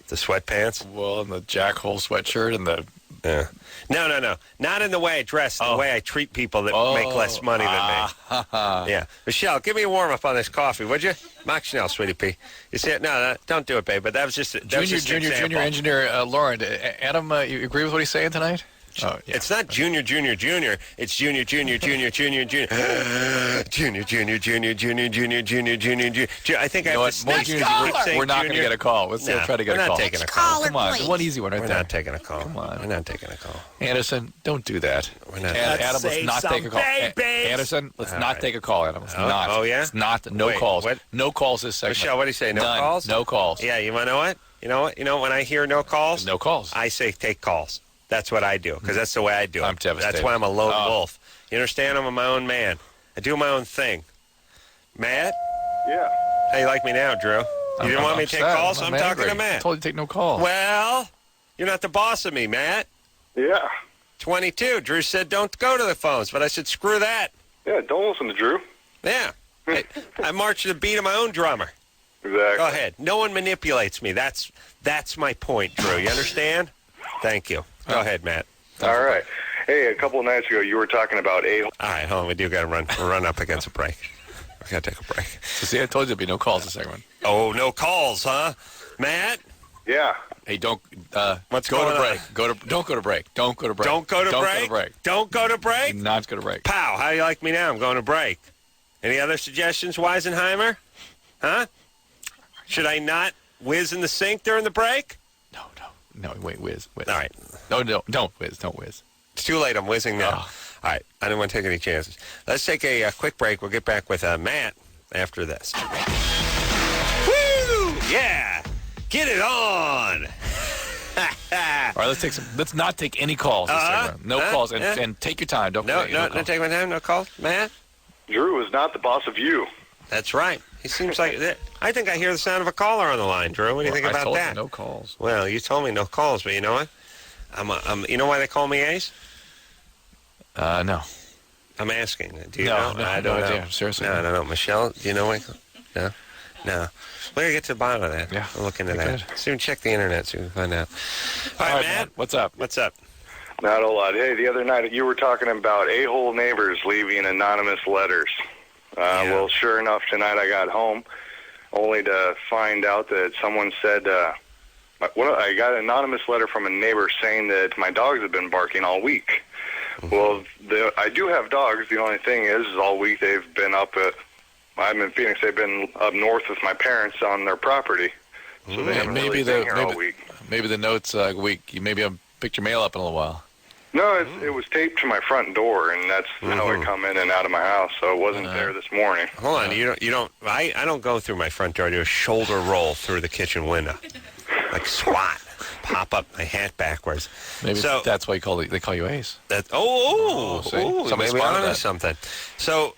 the sweatpants. Well, and the jackhole sweatshirt and the. Yeah. No. Not in the way I dress. The way I treat people that make less money than me. Yeah. Michelle, give me a warm up on this coffee, would you? Mach Schnell, sweetie pea. You see it? No, don't do it, babe. But that was just Junior engineer Lauren. Adam, you agree with what he's saying tonight? Oh, yeah. It's not junior, junior, junior. It's junior, junior, junior, junior, junior, junior, junior, junior, junior, junior, junior, junior. I think I have to snake saying We're not going to get a call. Let's try to get a call. We're not taking a call. Come on, one easy one right We're there. not taking a call. Come on. We're not taking a call. Anderson, don't do that. We're not. Adam, let's not take a call. Anderson, let's not take a call, Adam. Let's not. Oh, yeah? It's not. No calls. No calls this segment. Michelle, what do you say? No None. calls? No calls. Yeah, you want to know what? You know what? You know when I hear no calls? No calls. I say take calls. That's what I do, because that's the way I do it. I'm devastated. That's why I'm a lone wolf. You understand? I'm my own man. I do my own thing. Matt? Yeah. How you like me now, Drew? You didn't want me to take calls? I'm talking to Matt. I told you to take no calls. Well, you're not the boss of me, Matt. Yeah. 22. Drew said don't go to the phones, but I said screw that. Yeah, don't listen to Drew. Yeah. I march to the beat of my own drummer. Exactly. Go ahead. No one manipulates me. That's my point, Drew. You understand? Thank you. Go ahead, Matt. All right. Hey, a couple of nights ago, you were talking about a. All right, hold on. We do got to run up against a break. We got to take a break. So see, I told you there'd be no calls this segment. Oh, no calls, huh? Matt? Yeah. Hey, don't. What's go going to break. on? Don't go to break. Don't go to break. Don't go to Don't break? go to break. Don't go to break? Not go to break. Pow, how do you like me now? I'm going to break. Any other suggestions, Weisenheimer? Huh? Should I not whiz in the sink during the break? No, wait, whiz. All right. No, don't whiz. Don't whiz. It's too late. I'm whizzing now. All right. I don't want to take any chances. Let's take a quick break. We'll get back with Matt after this. Woo! Yeah! Get it on! All right, let's not take any calls this segment. No calls, and take your time. Don't No, calls. take my time. No calls, Matt. Drew is not the boss of you. That's right. He seems like I think I hear the sound of a caller on the line, Drew. What do you think I about told that? You no calls. Well, you told me no calls, but you know what? You know why they call me Ace? No. I'm asking. Do you No, know? no, I don't no know. idea. Seriously. No, I don't know. Michelle, do you know why? No? No. We're going to get to the bottom of that. Yeah. We'll look into We that. could. Let's even check the internet so we can find out. All right, Matt. What's up? What's up? Not a lot. Hey, the other night you were talking about a-hole neighbors leaving anonymous letters. Well, sure enough, tonight I got home only to find out that someone said, I got an anonymous letter from a neighbor saying that my dogs have been barking all week. Well, I do have dogs. The only thing is all week they've been I'm in Phoenix. They've been up north with my parents on their property. So they haven't really been here all week. Maybe the note's week. You maybe picked your mail up in a little while. No, it was taped to my front door, and that's how I come in and out of my house. So it wasn't there this morning. Hold on. You don't. I don't go through my front door. I do a shoulder roll through the kitchen window, like SWAT. Pop up my hat backwards. Maybe that's why they call you Ace. That Somebody maybe spotted onto that. something. So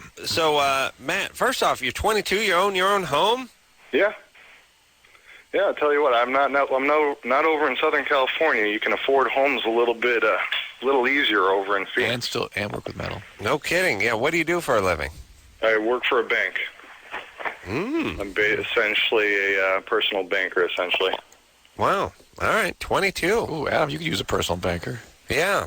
Matt, first off, you're 22. You own your own home. Yeah. Yeah, I'll tell you what. I'm not over in Southern California. You can afford homes a little easier over in Phoenix. And work with metal. No kidding. Yeah. What do you do for a living? I work for a bank. I'm essentially a personal banker, essentially. Wow. All right. 22. Ooh, Adam, you could use a personal banker. Yeah.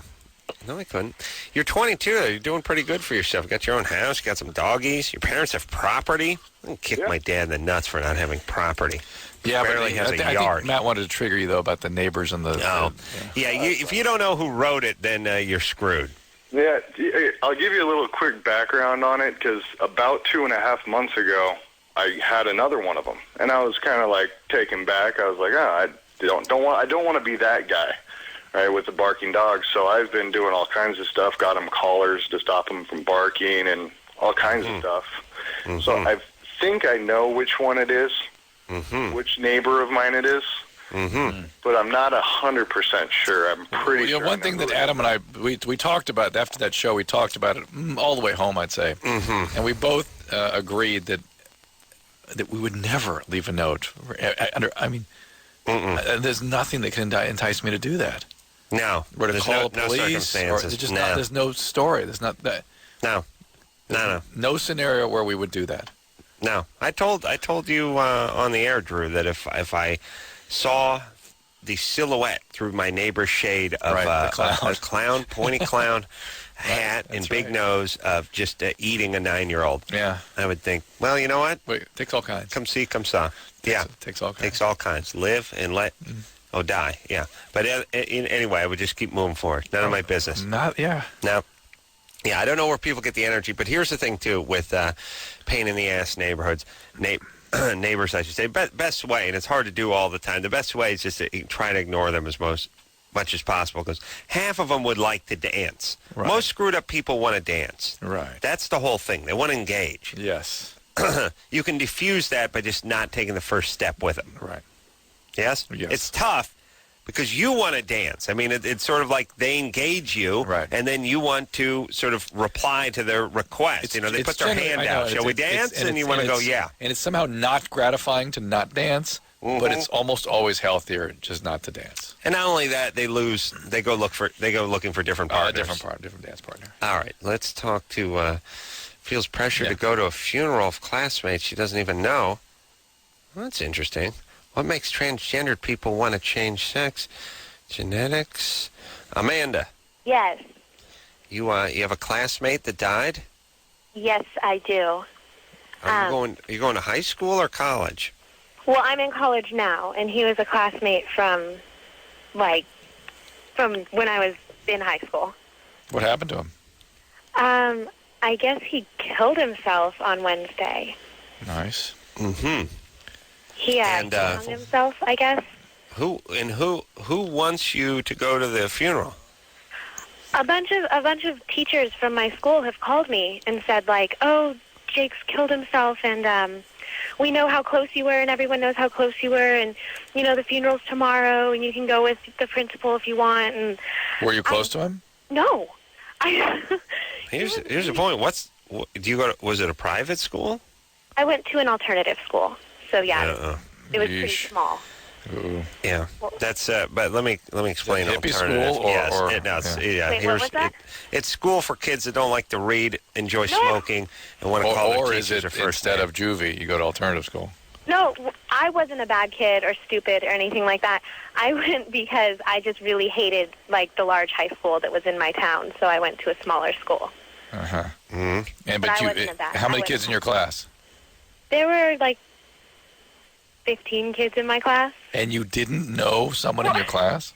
No, I couldn't. You're 22. You're doing pretty good for yourself. You got your own house. You got some doggies. Your parents have property. I can kick my dad in the nuts for not having property. Yeah, barely has a I yard. think Matt wanted to trigger you, though, about the neighbors and the... If you don't know who wrote it, then you're screwed. Yeah, I'll give you a little quick background on it, because about 2.5 months ago, I had another one of them, and I was kind of like taken back. I was like, I don't want to be that guy, right, with the barking dogs. So I've been doing all kinds of stuff. Got them collars to stop them from barking and all kinds of stuff. So I think I know which one it is, which neighbor of mine it is. But I'm not 100% sure. I'm pretty sure. One thing that Adam and I we talked about after that show, we talked about it all the way home, I'd say, and we both agreed that we would never leave a note. There's nothing that can entice me to do that. No, or to there's call no police. circumstances. There's no story. There's not that. No scenario where we would do that. No, I told you on the air, Drew, that if I saw the silhouette through my neighbor's shade of a clown, pointy clown hat and big nose of just eating a 9-year-old, I would think, well, you know what? Wait, takes all kinds. Come see, come saw. Takes all kinds. Live and let Oh, die, yeah. But anyway, I would just keep moving forward. None of my business. Now, Yeah, I don't know where people get the energy, but here's the thing, too, with pain-in-the-ass neighborhoods, neighbors, I should say. Best way, and it's hard to do all the time, the best way is just to try to ignore them as much as possible, because half of them would like to dance. Right. Most screwed-up people want to dance. Right. That's the whole thing. They want to engage. Yes. You can diffuse that by just not taking the first step with them. Right. Yes? Yes. It's tough because you want to dance. I mean, it's sort of like they engage you, right, and then you want to sort of reply to their request. They put their hand out. Shall we dance? And you want to go, yeah. And it's somehow not gratifying to not dance, but it's almost always healthier just not to dance. And not only that, they go looking for different partners. Different dance partner. All right, let's talk to, feels pressure to go to a funeral of classmates she doesn't even know. Well, that's interesting. What makes transgendered people want to change sex? Genetics. Amanda. Yes. You have a classmate that died? Yes, I do. Are you going to high school or college? Well, I'm in college now, and he was a classmate from when I was in high school. What happened to him? I guess he killed himself on Wednesday. Nice. Mm-hmm. He hung himself, I guess. Who wants you to go to the funeral? A bunch of teachers from my school have called me and said, like, "Oh, Jake's killed himself, and we know how close you were, and everyone knows how close you were, and the funeral's tomorrow, and you can go with the principal if you want." And were you close to him? No. Here's the point. Do you go to? Was it a private school? I went to an alternative school, so yeah, it was pretty small. Ooh. Yeah, that's. But let me explain. Hippie alternative. school, Wait, what was that? It's school for kids that don't like to read, enjoy smoking, and want to call their or teachers is it their first instead name. of juvie, you go to alternative school? No, I wasn't a bad kid or stupid or anything like that. I went because I just really hated the large high school that was in my town, so I went to a smaller school. Uh-huh. Mm-hmm. And but I wasn't how many kids in your class? There were 15 kids in my class. And you didn't know someone in your class?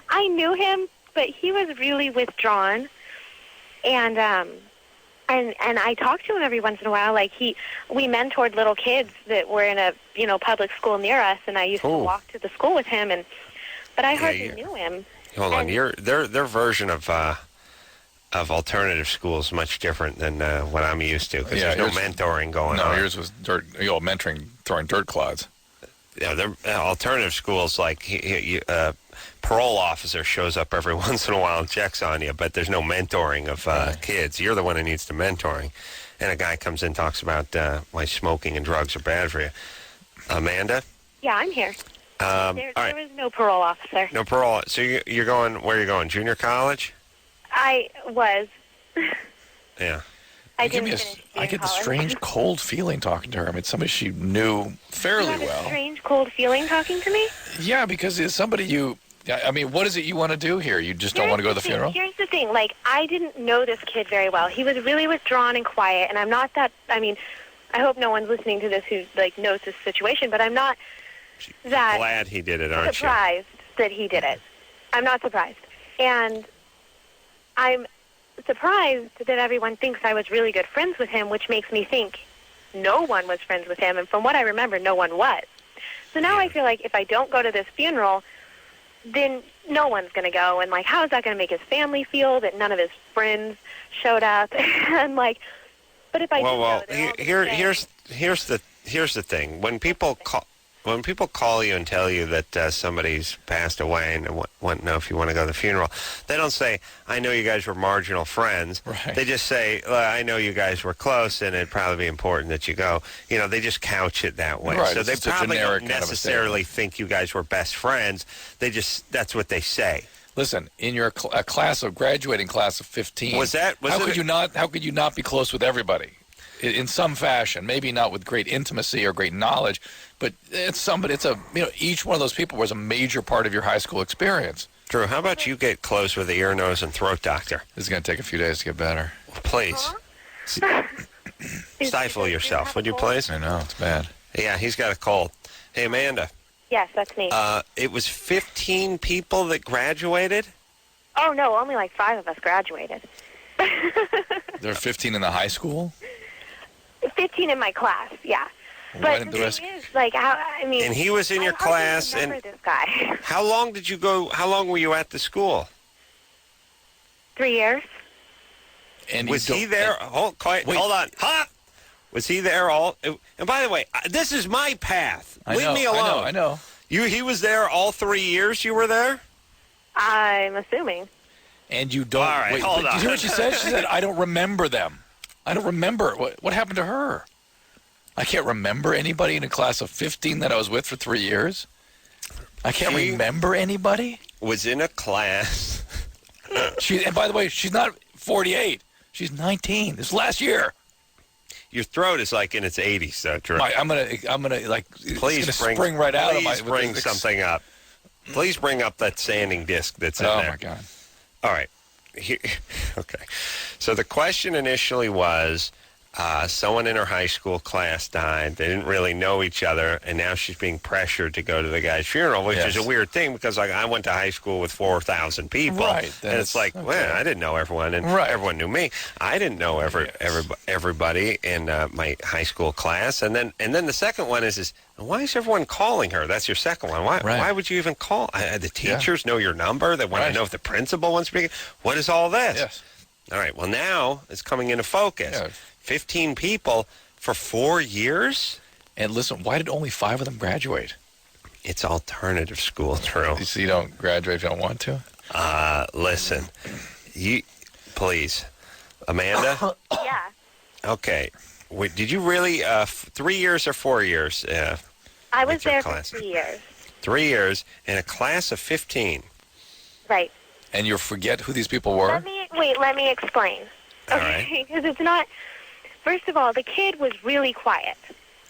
I knew him, but he was really withdrawn, and I talked to him every once in a while. We mentored little kids that were in a public school near us, and I used to walk to the school with him. But I hardly knew him. Hold on, their version of alternative school is much different than what I'm used to because there's no mentoring going on. No, yours was mentoring, throwing dirt clods. Yeah, they're alternative schools parole officer shows up every once in a while and checks on you, but there's no mentoring of kids. You're the one who needs the mentoring. And a guy comes in and talks about why smoking and drugs are bad for you. Amanda? Yeah, I'm here. There was no parole officer. No parole. So you're going, where are you going, junior college? I was. Yeah. I get the strange, cold feeling talking to her. I mean, somebody she knew fairly you well. A strange, cold feeling talking to me? Yeah, because it's somebody I mean, what is it you want to do here? You just don't want to go to the funeral? Here's the thing. I didn't know this kid very well. He was really withdrawn and quiet, and I'm not that, I hope no one's listening to this who, knows this situation, but I'm not that glad he did it, aren't you? Surprised that he did it. I'm not surprised. And I'm surprised that everyone thinks I was really good friends with him, which makes me think no one was friends with him, and from what I remember, no one was. So now I feel like if I don't go to this funeral, then no one's going to go, and how is that going to make his family feel that none of his friends showed up? And but if I here's the thing. When people call you and tell you that somebody's passed away and want to know if you want to go to the funeral, they don't say, "I know you guys were marginal friends." Right. They just say, "I know you guys were close, and it'd probably be important that you go." They just couch it that way. Right. So they It's a probably generic don't kind of a necessarily think you guys were best friends. That's what they say. Listen, in your graduating class of 15, how could you not be close with everybody? In some fashion, maybe not with great intimacy or great knowledge, but each one of those people was a major part of your high school experience. Drew, how about you get close with the ear, nose, and throat doctor? This is going to take a few days to get better. Please. Stifle yourself, would you please? I know, it's bad. Yeah, he's got a cold. Hey, Amanda. Yes, that's me. It was 15 people that graduated? Oh, no, only like 5 of us graduated. There are 15 in the high school? 15 in my class, yeah. Why But didn't the the rest... thing is, like, I mean... And he was in your class, I remember and this guy. how long were you at the school? 3 years. And Was you he don't- there? Hold on. Huh? Was he there all? And by the way, this is my path. Leave me alone. I know. He was there all 3 years you were there? I'm assuming. And you don't... All right, wait, hold Did you hear on. what she said? She said, I don't remember them. I don't remember. What happened to her? I can't remember anybody in a class of 15 that I was with for 3 years. I can't She- remember anybody. Was in a class. And by the way, she's not 48. She's 19. This last year. Your throat is like in its 80s, though, Drew. I'm gonna like. Please it's gonna spring right out of my. Please bring something up. Please bring up that sanding disc that's in Oh there. my God. All right. Okay. So the question initially was, someone in her high school class died. They didn't really know each other, and now she's being pressured to go to the guy's funeral, which is a weird thing because I went to high school with 4,000 people, Right, and it's like, okay. well, I didn't know everyone, and Right. everyone knew me. I didn't know everybody in my high school class, and then the second one is why is everyone calling her? That's your second one. Why would you even call? The teachers know your number. They want to know if the principal wants to speak. What is all this? Yes. All right. Well, now it's coming into focus. Yeah. 15 people for 4 years? And listen, why did only 5 of them graduate? It's alternative school, Drew. So you don't graduate if you don't want to? Listen, please. Amanda? Yeah. Okay. Did you really, 3 years or 4 years? I was What's your there class? for 3 years. 3 years in a class of 15. Right. And you forget who these people were? Let me explain. All Okay, because it's not... First of all, the kid was really quiet.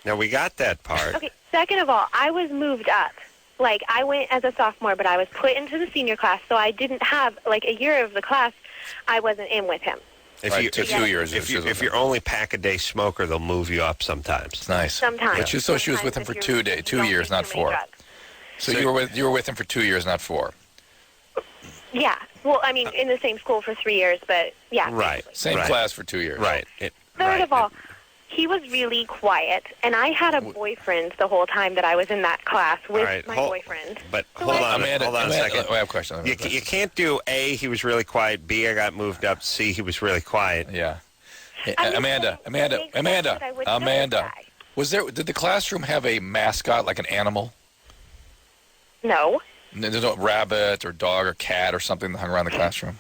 Now, we got that part. Okay, second of all, I was moved up. Like, I went as a sophomore, but I was put into the senior class, so I didn't have, like, a year of the class I wasn't in with him. Two years. If you're only pack-a-day smoker, they'll move you up sometimes. It's nice. Sometimes. But so she was with him for 2 days, 2 years, not 4. So you were with him for 2 years, not 4. Yeah. Well, I mean, in the same school for 3 years, but yeah. Right. Same class for 2 years. Right. Third of all, he was really quiet, and I had a boyfriend the whole time that I was in that class with my boyfriend. But So hold I- on a second. I have a question. You can't do A, he was really quiet, B, I got moved up, C, he was really quiet. Yeah. I mean, Amanda. they expected I would know this guy. Did the classroom have a mascot, like an animal? No. There's no rabbit or dog or cat or something that hung around the classroom?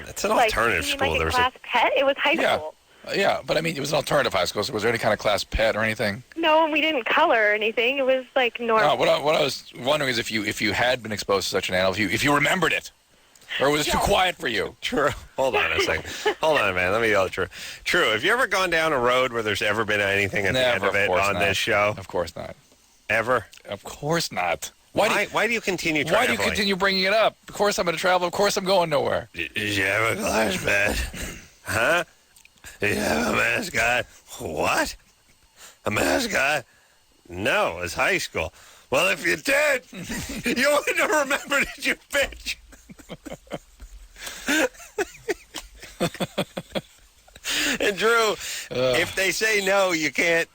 It's an alternative you mean school. Like There a was class pet? It was high Yeah. school. Yeah, but I mean, it was an alternative high school, so was there any kind of class pet or anything? No, and we didn't color or anything. It was like normal. No, what I was wondering is if you had been exposed to such an animal, if you remembered it, or was it too quiet for you? True. Hold on a second. Hold on, man. Let me yell True. True. Have you ever gone down a road where there's ever been anything at the end of it on this show? Of course not. Ever? Of course not. Why do you continue traveling? Why do you continue bringing it up? Of course I'm going to travel. Of course I'm going nowhere. Did you have a glass bed? Huh? Did you have a mascot? What? A mascot? No, it's high school. Well, if you did, you wouldn't have remembered it, you bitch. And Drew, if they say no, you can't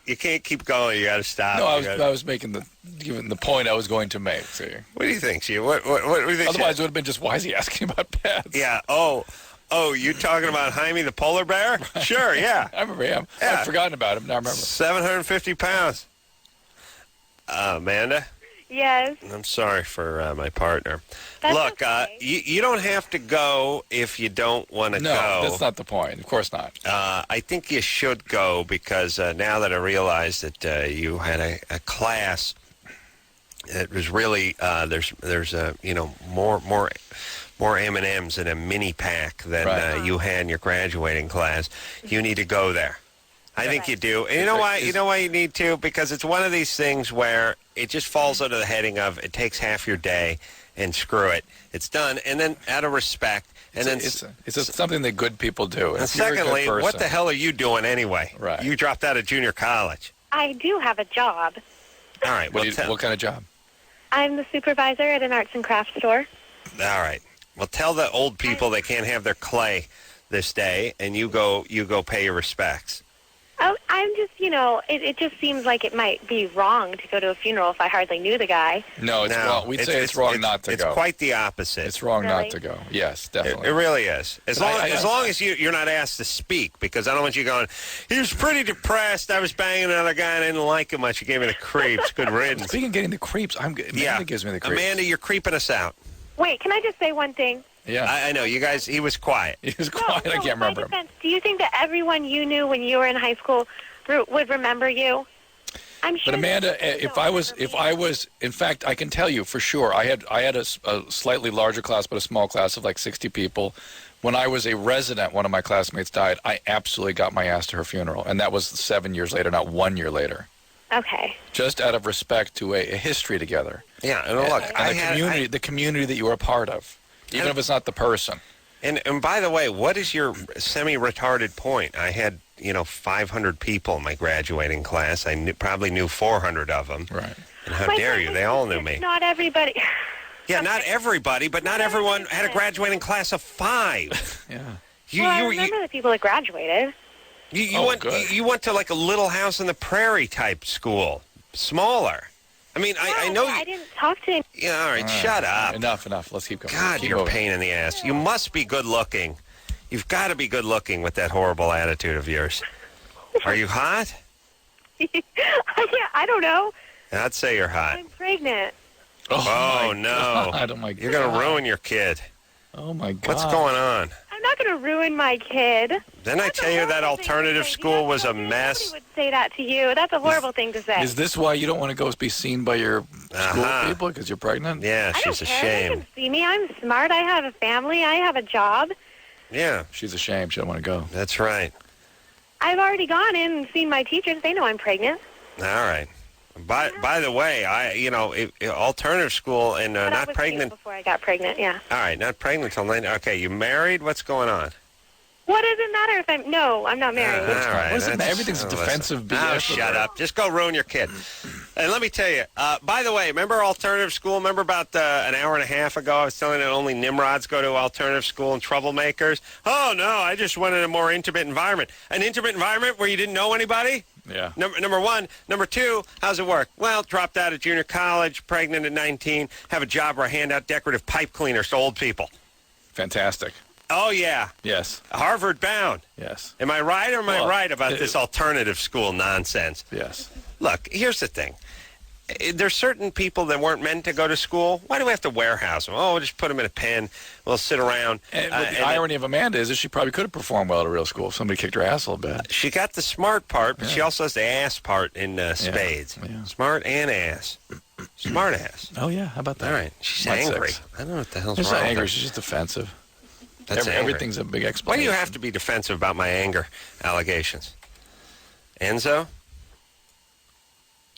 keep going. You got to stop. No, I was making giving the point I was going to make. See. What do you think, She? What do you think? Otherwise, it would have been just, why is he asking about pets? Yeah. Oh, you talking about Jaime the polar bear? Sure. Yeah. I remember him. Yeah. I'd forgotten about him. Now I remember. 750 pounds. Amanda? Yes. I'm sorry for my partner. That's Look, okay. you don't have to go if you don't want to No, go. that's not the point. Of course not. I think you should go because now that I realize that you had a class that was really there's more M&Ms in a mini pack than you had in your graduating class. You need to go there. I think you do. And you know why? You know why you need to? Because it's one of these things where it just falls under the heading of it takes half your day and screw it. It's done. And then out of respect. And It's something that good people do. And If you're a good secondly, what person- the hell are you doing anyway? Right. You dropped out of junior college. I do have a job. All right. What kind of job? I'm the supervisor at an arts and crafts store. All right. Well, tell the old people they can't have their clay this day, and you go pay your respects. Oh, I'm just, it just seems like it might be wrong to go to a funeral if I hardly knew the guy. No, it's wrong. We'd say it's wrong not to go. It's quite the opposite. It's wrong Really? not to go. Yes, definitely. It really is. As long as you're not asked to speak, because I don't want you going, he was pretty depressed. I was banging another guy and I didn't like him much. He gave me the creeps. Good riddance. Speaking of getting the creeps, Amanda gives me the creeps. Amanda, you're creeping us out. Wait, can I just say one thing? Yeah. I know. You guys, he was quiet. He was quiet. I can't in my remember him. defense, do you think that everyone you knew when you were in high school would remember you? I'm sure. But Amanda, if I was, in fact, I can tell you for sure. I had a slightly larger class, but a small class of like 60 people. When I was a resident, one of my classmates died. I absolutely got my ass to her funeral, and that was 7 years later, not 1 year later. Okay. Just out of respect to a history together. Yeah, and look, the community that you were a part of, even if it's not the person. And by the way, what is your semi-retarded point? I had 500 people in my graduating class. I probably knew 400 of them. Right. And how dare you? They all knew me. Not everybody. Yeah, not everybody, but not everyone had a graduating class of 5. Yeah. I remember the people that graduated. You went to like a Little House in the Prairie type school, smaller. I mean, I know I didn't talk to him. Yeah, all right, shut up. Enough. Let's keep going. God, you're a pain in the ass. You must be good looking. You've got to be good looking with that horrible attitude of yours. Are you hot? I don't know. I'd say you're hot. I'm pregnant. Oh no. God, oh my God. You're going to ruin your kid. Oh my God. What's going on? I'm not going to ruin my kid. Didn't I tell you that alternative school was a mess? Nobody would say that to you. That's a horrible thing to say. Is this why you don't want to go be seen by your school people because you're pregnant? Yeah, I don't she's a care. They shame. can see me. I'm smart. I have a family. I have a job. Yeah. She's a shame. She don't want to go. That's right. I've already gone in and seen my teachers. They know I'm pregnant. All right. By the way, alternative school and But I not was pregnant. before I got pregnant, yeah. All right, not pregnant till 9. Okay, you married? What's going on? What does it matter if I'm... No, I'm not married. All right. Listen, everything's defensive BS. Oh, shut up. Just go ruin your kid. And let me tell you, by the way, remember alternative school? Remember about an hour and a half ago I was telling you that only Nimrods go to alternative school and troublemakers? Oh, no, I just wanted a more intimate environment. An intimate environment where you didn't know anybody? Yeah. Number one. Number two, how's it work? Well, dropped out of junior college, pregnant at 19, have a job where I hand out decorative pipe cleaners to old people. Fantastic. Oh, yeah. Yes. Harvard bound. Yes. Am I right or am I right about this alternative school nonsense? Yes. Look, here's the thing. There's certain people that weren't meant to go to school. Why do we have to warehouse them? Oh, we'll just put them in a pen. We'll sit around. And the irony of Amanda is that she probably could have performed well at a real school if somebody kicked her ass a little bit. She got the smart part, but she also has the ass part in spades. Yeah. Smart and ass. Smart ass. Oh, yeah. How about that? All right. She's Mine's angry. 6. I don't know what the hell's She's wrong not with angry. her. She's just defensive. That's angry. Everything's a big Why explanation. do you have to be defensive about my anger allegations? Enzo?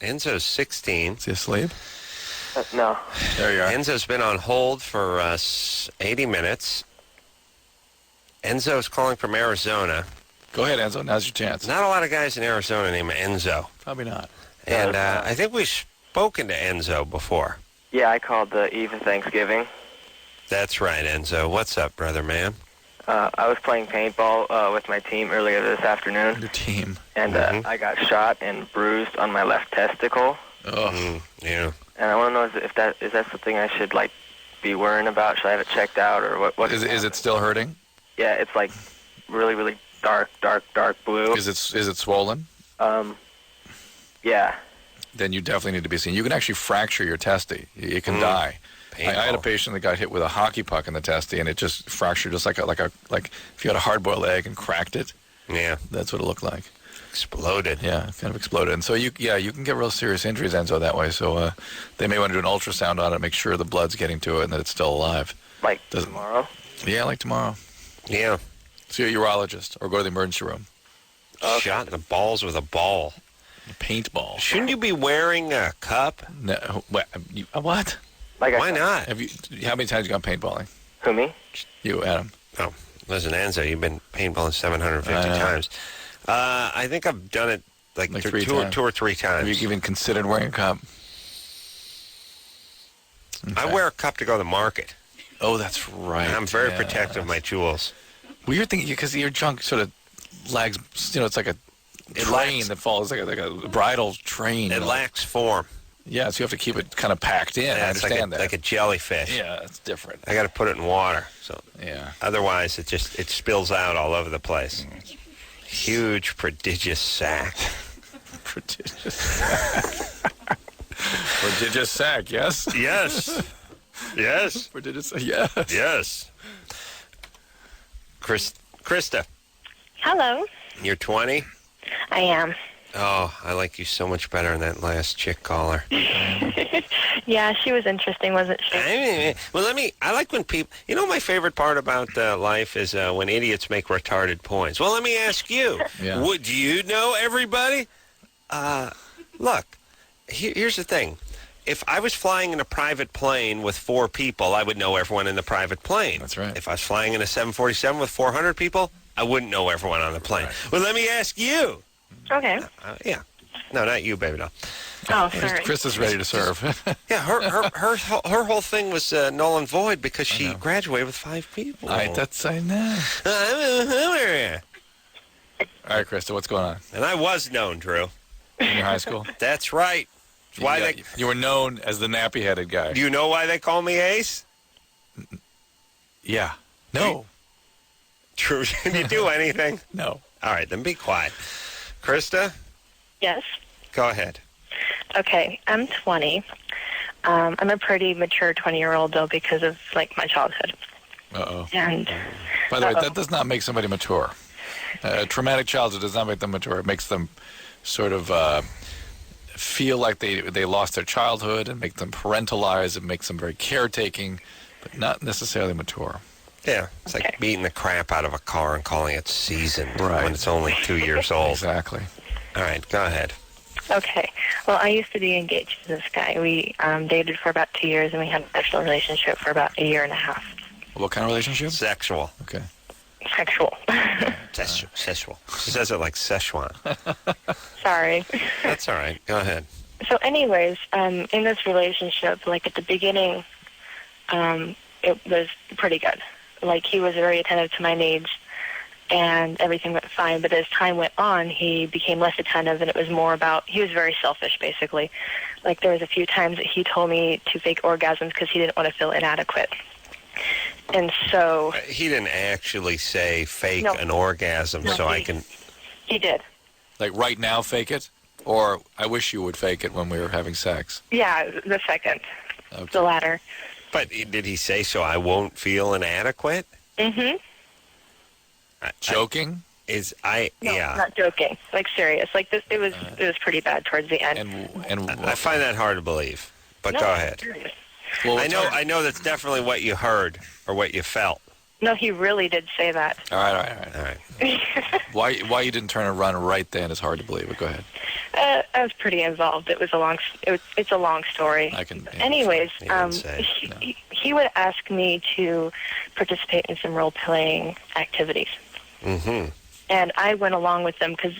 Enzo's 16. Is he asleep? No. There you are. Enzo's been on hold for 80 minutes. Enzo's calling from Arizona. Go ahead, Enzo. Now's your chance. Not a lot of guys in Arizona named Enzo. Probably not. And I think we've spoken to Enzo before. Yeah, I called the eve of Thanksgiving. That's right, Enzo. What's up, brother man? I was playing paintball with my team earlier this afternoon. Your team. And I got shot and bruised on my left testicle. Oh. Yeah. And I want to know if that is something I should be worrying about? Should I have it checked out or what? Is it still hurting? Yeah, it's like really, really dark blue. Is it swollen? Yeah. Then you definitely need to be seen. You can actually fracture your testy. You can die. I had a patient that got hit with a hockey puck in the testy, and it just fractured, just like if you had a hard-boiled egg and cracked it. Yeah. That's what it looked like. Exploded. Yeah, kind of exploded. And so you can get real serious injuries, Enzo, that way. So they may want to do an ultrasound on it, make sure the blood's getting to it and that it's still alive. Like tomorrow? Yeah, like tomorrow. Yeah. See a urologist or go to the emergency room. Shot in the balls with a ball. A paintball. Shouldn't you be wearing a cup? No. What? Why not? How many times have you gone paintballing? Who, me? You, Adam. Oh, listen, Enzo, you've been paintballing 750 times. I think I've done it like two or three times. Have you even considered wearing a cup? I wear a cup to go to the market. Oh, that's right. I'm very protective of my jewels. Well, you're thinking because your junk sort of lags. It's like a train that falls, like a bridal train. It lacks form. Yeah, so you have to keep it kind of packed in. I understand that. Like a jellyfish. Yeah, it's different. I got to put it in water. So yeah. Otherwise, it spills out all over the place. Huge, prodigious sack. Prodigious sack. Prodigious sack. Yes. Yes. Yes. Prodigious. Yes. Yes. Krista. Hello. You're 20? I am. Oh, I like you so much better than that last chick caller. Yeah, she was interesting, wasn't she? I like when people, my favorite part about life is when idiots make retarded points. Well, let me ask you, would you know everybody? Look, here's the thing. If I was flying in a private plane with 4 people, I would know everyone in the private plane. That's right. If I was flying in a 747 with 400 people, I wouldn't know everyone on the plane. Right. Well, let me ask you. Okay. Yeah. No, not you, baby doll. Oh, sorry. Chris is ready to serve. Yeah, her whole thing was null and void because she graduated with 5 people. I know. All right, Krista, what's going on? And I was known, Drew. In your high school? That's right. You were known as the nappy-headed guy. Do you know why they call me Ace? Yeah. No. Drew, did you do anything? No. All right, then be quiet. Krista? Yes. Go ahead. Okay, I'm 20. I'm a pretty mature 20-year-old, though, because of, my childhood. Uh-oh. And by the way, that does not make somebody mature. Traumatic childhood does not make them mature. It makes them sort of feel like they lost their childhood and make them parentalized. It makes them very caretaking, but not necessarily mature. Yeah, it's like beating the crap out of a car and calling it seasoned when it's only 2 years old. Exactly. All right, go ahead. Okay. Well, I used to be engaged to this guy. We dated for about 2 years, and we had a sexual relationship for about a year and a half. What kind of relationship? Sexual. Okay. Sexual. Sexual. She says it like Szechuan. Sorry. That's all right. Go ahead. So anyways, in this relationship, at the beginning, it was pretty good. He was very attentive to my needs, and everything went fine. But as time went on, he became less attentive, and it was more about, he was very selfish, basically. There was a few times that he told me to fake orgasms because he didn't want to feel inadequate. And so... He didn't actually say fake an orgasm, so I can... He did. Right now, fake it? Or I wish you would fake it when we were having sex? Yeah, the second. Okay. The latter. But did he say so I won't feel inadequate? Mm-hmm. Joking? No, not joking. Serious. This, it was pretty bad towards the end. And I find that hard to believe. But go ahead. Serious. Well, I know that's definitely what you heard or what you felt. No, he really did say that. All right. Why you didn't turn and run right then is hard to believe, but go ahead. I was pretty involved. It's a long story. Anyways, he would ask me to participate in some role-playing activities. Mm-hmm. And I went along with them because,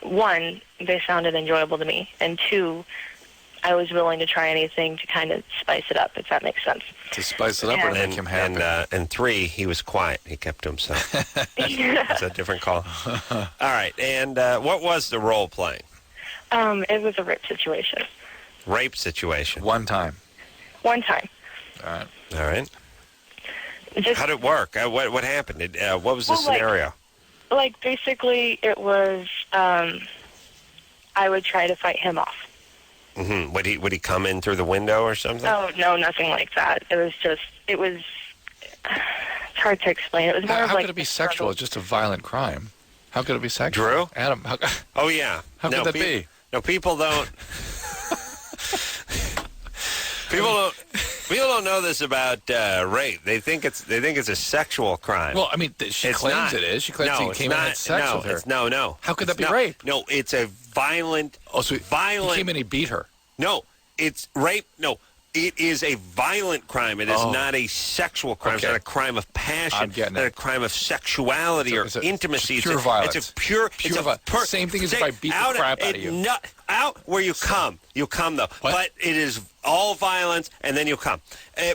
1, they sounded enjoyable to me, and 2, I was willing to try anything to kind of spice it up, if that makes sense. To spice it up or to make him happy? And 3, he was quiet. He kept to himself. It's a different call. All right. And what was the role playing? It was a rape situation. Rape situation? One time. One time. All right. How did it work? What happened? What was the scenario? Basically, it was I would try to fight him off. Mm-hmm. Would he come in through the window or something? Oh, no, nothing like that. It was it's hard to explain. It was more how could it be sexual? It's just a violent crime. How could it be sexual? Drew? Adam, oh, yeah. How could that be? No, people don't... People don't know this about rape. They think it's a sexual crime. Well, I mean, she claims it is. She claims he came in and had sex with her. No. How could that be rape? No, it's a violent... Oh, so he came in and he beat her. No, it's rape. No, it is a violent crime. It is not a sexual crime. Okay. It's not a crime of passion. I'm getting it's not it. a crime of sexuality or intimacy. Pure violence. It's a pure Same thing as if I beat the crap out of you. Out where you come. You come, though. What? But it is all violence, and then you'll come.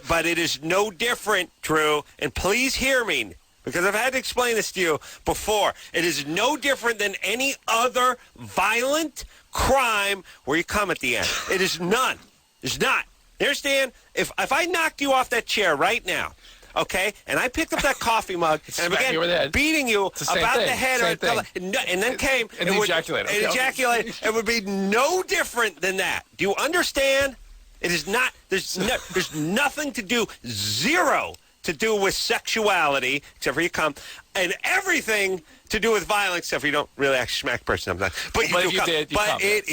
But it is no different, Drew, and please hear me, because I've had to explain this to you before. It is no different than any other violent crime where you come at the end. It is none. It's not. You understand? If I knocked you off that chair right now, okay, and I picked up that coffee mug and I began beating you about the head, and then came and ejaculated. It would be no different than that. Do you understand? It is not. There's nothing to do. Zero to do with sexuality, except for you come, and everything to do with violence, except for you don't really actually smack a person sometimes. But you do come. It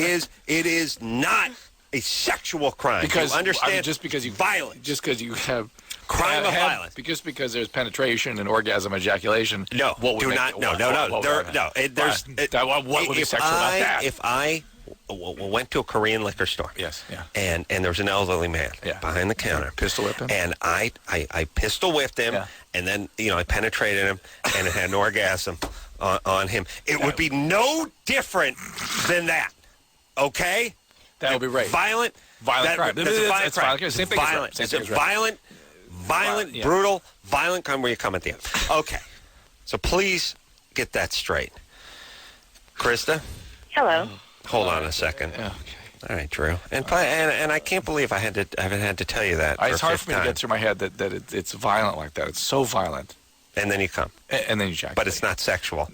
is not a sexual crime. Because you understand? Just because you violence. Just because you have crime of violence. Just because there's penetration and orgasm, ejaculation. No, what would what would be sexual about that? If I went to a Korean liquor store, and there was an elderly man behind the counter, pistol whipped him, and I pistol whipped him, and then I penetrated him, and it had an orgasm on him. It would be no different than that. Okay. That would be right. Violent crime. That's a violent crime. Same thing violent. It's violent, brutal, violent crime where you come at the end. Okay. So please get that straight. Krista? Hello. Hold on a second. Okay. All right, Drew. And I can't believe I haven't had to tell you that. It's hard for me to get through my head that it's violent like that. It's so violent. And then you come. And then you ejaculate. But it's not sexual.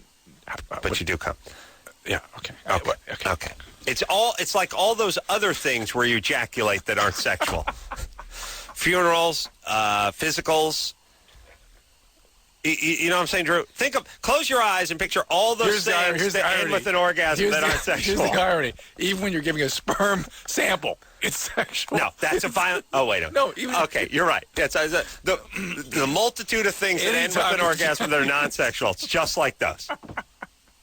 But you do come. Yeah. Okay. Okay. It's like all those other things where you ejaculate that aren't sexual. Funerals, physicals. You know what I'm saying, Drew? Close your eyes and picture all those things that end with an orgasm that aren't sexual. Here's the irony. Even when you're giving a sperm sample, it's sexual. No, that's a violent. Oh, wait a minute. No, okay, you're right. That's the multitude of things that end with an orgasm that are non-sexual. It's just like those.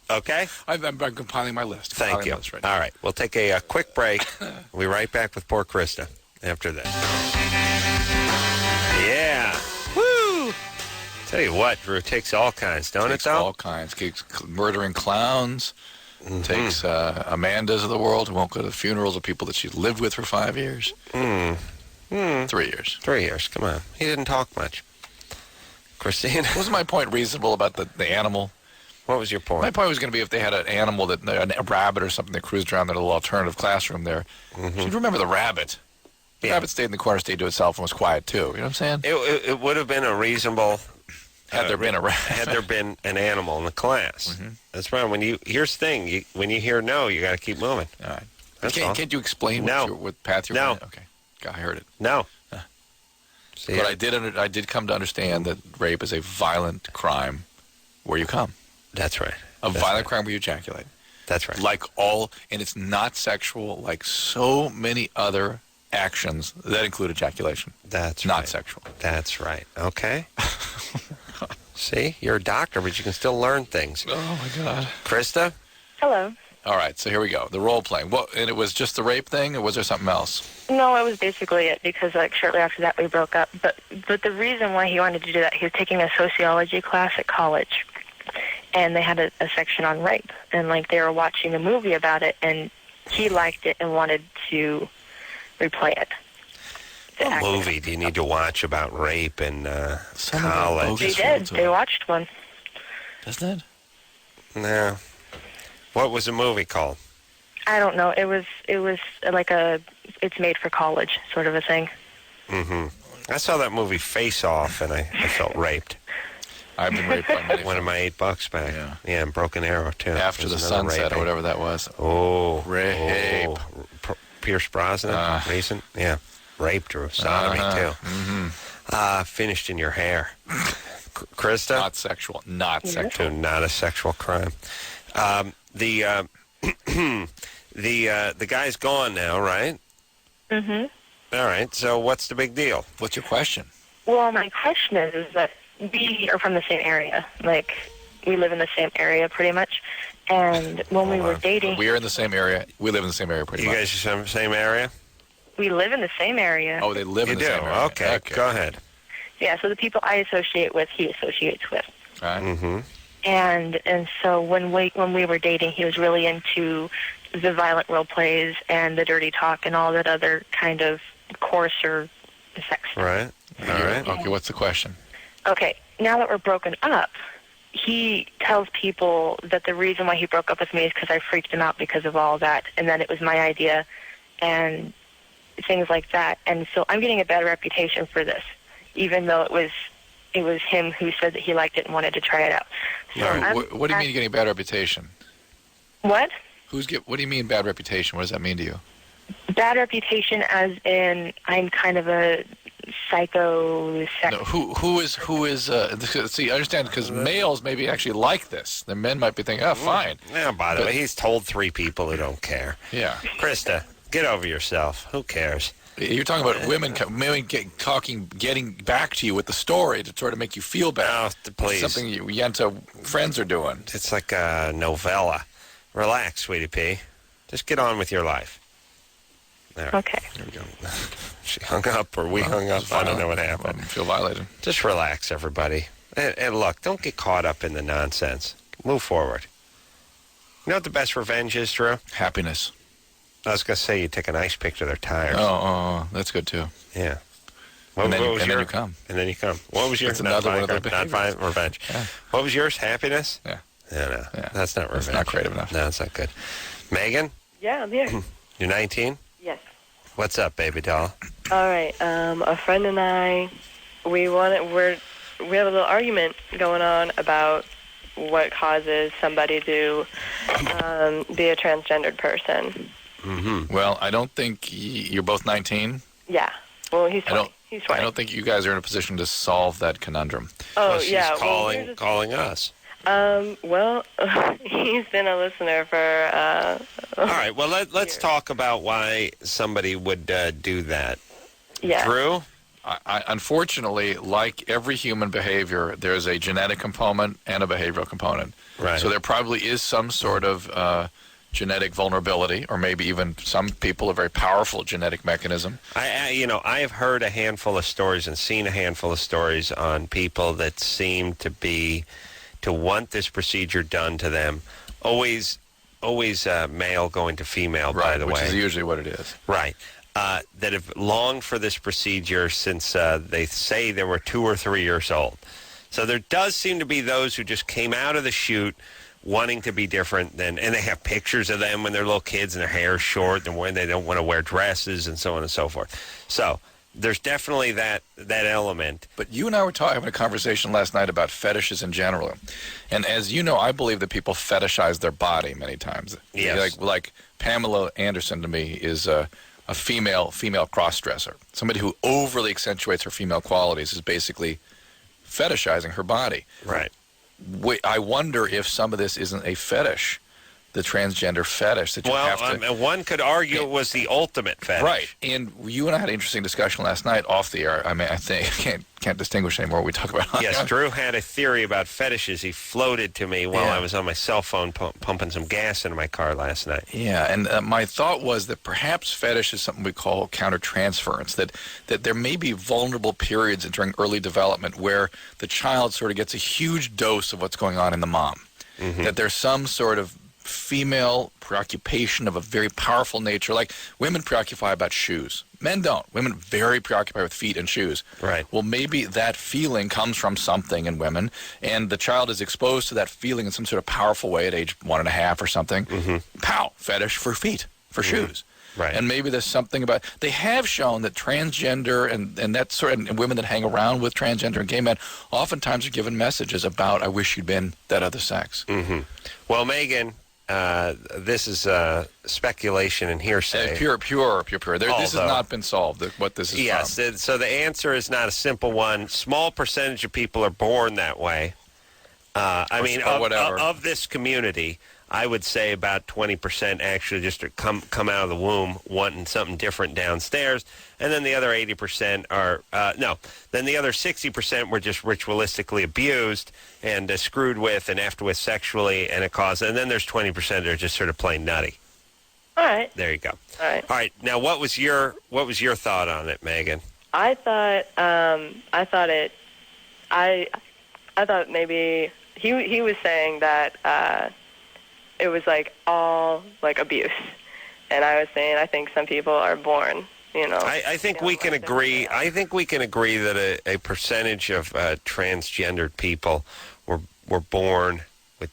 Okay? I'm compiling my list. Thank you. All right. We'll take a quick break. We'll be right back with poor Krista after this. Yeah. Woo! Tell you what, Drew, takes all kinds, don't it, though? All kinds. Takes murdering clowns. Takes Amandas of the world who won't go to the funerals of people that she lived with for 5 years. 3 years. 3 years. Come on. He didn't talk much. Christine? Wasn't my point reasonable about the animal? What was your point? My point was going to be if they had an animal, a rabbit or something that cruised around their little alternative classroom there. She'd remember the rabbit. The rabbit stayed in the corner, stayed to itself, and was quiet, too. You know what I'm saying? It would have been a reasonable... Had there been a rabbit. Had there been an animal in the class. That's right. Here's the thing. When you hear no, you got to keep moving. All right. Can't you explain what path you're on? Okay. I heard it. No. But I did come to understand that rape is a violent crime where you come. That's right. A violent crime where you ejaculate. That's right. And it's not sexual like so many other actions that include ejaculation. That's not sexual. That's right. Okay. See, you're a doctor, but you can still learn things. Oh, my God. Krista? Hello. All right, so here we go. The role playing. And it was just the rape thing, or was there something else? No, it was basically it because shortly after that we broke up. But the reason why he wanted to do that, he was taking a sociology class at college. And they had a section on rape. And, they were watching a movie about it, and he liked it and wanted to replay it. What movie do you need to watch about rape in college? They did. They watched one. Doesn't it? No. What was the movie called? I don't know. It was like it's made for college sort of a thing. I saw that movie Face Off, and I felt raped. I've been raped by many. One of my $8 back. Yeah, and Broken Arrow, too. After the Sunset, or whatever that was. Oh. Rape. Pierce Brosnan, recent. Yeah. Rape, Drew. Sodomy, too. Finished in your hair. Krista? Not sexual. Not sexual. Not a sexual crime. The guy's gone now, right? All right. So what's the big deal? What's your question? Well, my question is that we are from the same area. We live in the same area pretty much. And when we were dating... We are in the same area. We live in the same area pretty much. You guys are in the same area? We live in the same area. Oh, they live in the same area. Okay, go ahead. Yeah, so the people I associate with, he associates with. All right. And so when we were dating, he was really into the violent role plays and the dirty talk and all that other kind of coarser sex. Right. All right. Okay, what's the question? Okay, now that we're broken up, he tells people that the reason why he broke up with me is because I freaked him out because of all that, and then it was my idea, and things like that. And so I'm getting a bad reputation for this, even though it was him who said that he liked it and wanted to try it out. So All right. What do you mean you're getting a bad reputation? What? What do you mean bad reputation? What does that mean to you? Bad reputation as in I'm kind of a psycho sex. No, who is see, I understand, because males maybe actually like this. The men might be thinking, oh, fine. Yeah, by the way, he's told 3 people who don't care. Yeah. Krista, get over yourself. Who cares? You're talking about women getting back to you with the story to try to make you feel bad. Oh, please. Something Yenta friends are doing. It's like a novella. Relax, sweetie pea. Just get on with your life. There. Okay. There we go. She hung up, or we hung up. I don't know what happened. I feel violated. Just relax, everybody. And look, don't get caught up in the nonsense. Move forward. You know what the best revenge is, Drew? Happiness. I was going to say you take a nice picture of their tires. Oh, that's good too. Yeah. And then you come. And then you come. What was yours? That's another one of the Not violent revenge. Yeah. What was yours? Happiness? Yeah. No. Yeah. That's not revenge. That's not creative enough. No, it's not good. Megan? Yeah, I'm here. You're 19? Yes. What's up, baby doll? All right. A friend and I, we have a little argument going on about what causes somebody to be a transgendered person. Mm-hmm. Well, I don't think you're both 19. Yeah. Well, he's 20. He's 20. I don't think you guys are in a position to solve that conundrum. Oh, Well, she's yeah. calling us. Well, he's been a listener for... All right. Well, let's talk about why somebody would do that. Yeah. Drew? I unfortunately, like every human behavior, there's a genetic component and a behavioral component. Right. So there probably is some sort of genetic vulnerability, or maybe even some people a very powerful genetic mechanism. I have heard a handful of stories and seen a handful of stories on people that seem to want this procedure done to them. Always male going to female, Right, by the way. which is usually what it is. Right. That have longed for this procedure since they say they were 2 or 3 years old. So there does seem to be those who just came out of the chute wanting to be different and they have pictures of them when they're little kids and their hair is short and when they don't want to wear dresses and so on and so forth. So there's definitely that element. But you and I were having a conversation last night about fetishes in general. And as you know, I believe that people fetishize their body many times. Yes. Like Pamela Anderson to me is a female cross-dresser. Somebody who overly accentuates her female qualities is basically fetishizing her body. Right. I wonder if some of this isn't a fetish, the transgender fetish that you have to... one could argue it was the ultimate fetish. Right. And you and I had an interesting discussion last night off the air. I mean, I think I can't distinguish anymore what we talk about. Yes, Drew had a theory about fetishes. He floated to me while I was on my cell phone pumping some gas into my car last night. Yeah, and my thought was that perhaps fetish is something we call countertransference, that there may be vulnerable periods during early development where the child sort of gets a huge dose of what's going on in the mom. Mm-hmm. That there's some sort of female preoccupation of a very powerful nature. Like women preoccupy about shoes. Men don't. Women very preoccupied with feet and shoes. Right. Well, maybe that feeling comes from something in women, and the child is exposed to that feeling in some sort of powerful way at age 1.5 or something. Mm-hmm. Pow! Fetish for feet, for shoes. Right. And maybe there's something about... They have shown that transgender and that sort of... And women that hang around with transgender and gay men oftentimes are given messages about, I wish you'd been that other sex. Mm-hmm. Well, Megan... this is speculation and hearsay. Pure. This has not been solved, what this is yes, from. So the answer is not a simple one. Small percentage of people are born that way. Of this community, I would say about 20% actually just come out of the womb wanting something different downstairs, and then the other 80% are Then the other 60% were just ritualistically abused and screwed with and effed with sexually, and it caused. And then there's 20% that are just sort of plain nutty. All right. There you go. All right. Now, what was your thought on it, Megan? I thought maybe he was saying that it was like all like abuse, and I was saying I think some people are born I think we can agree. I think we can agree that a percentage of transgendered people were born with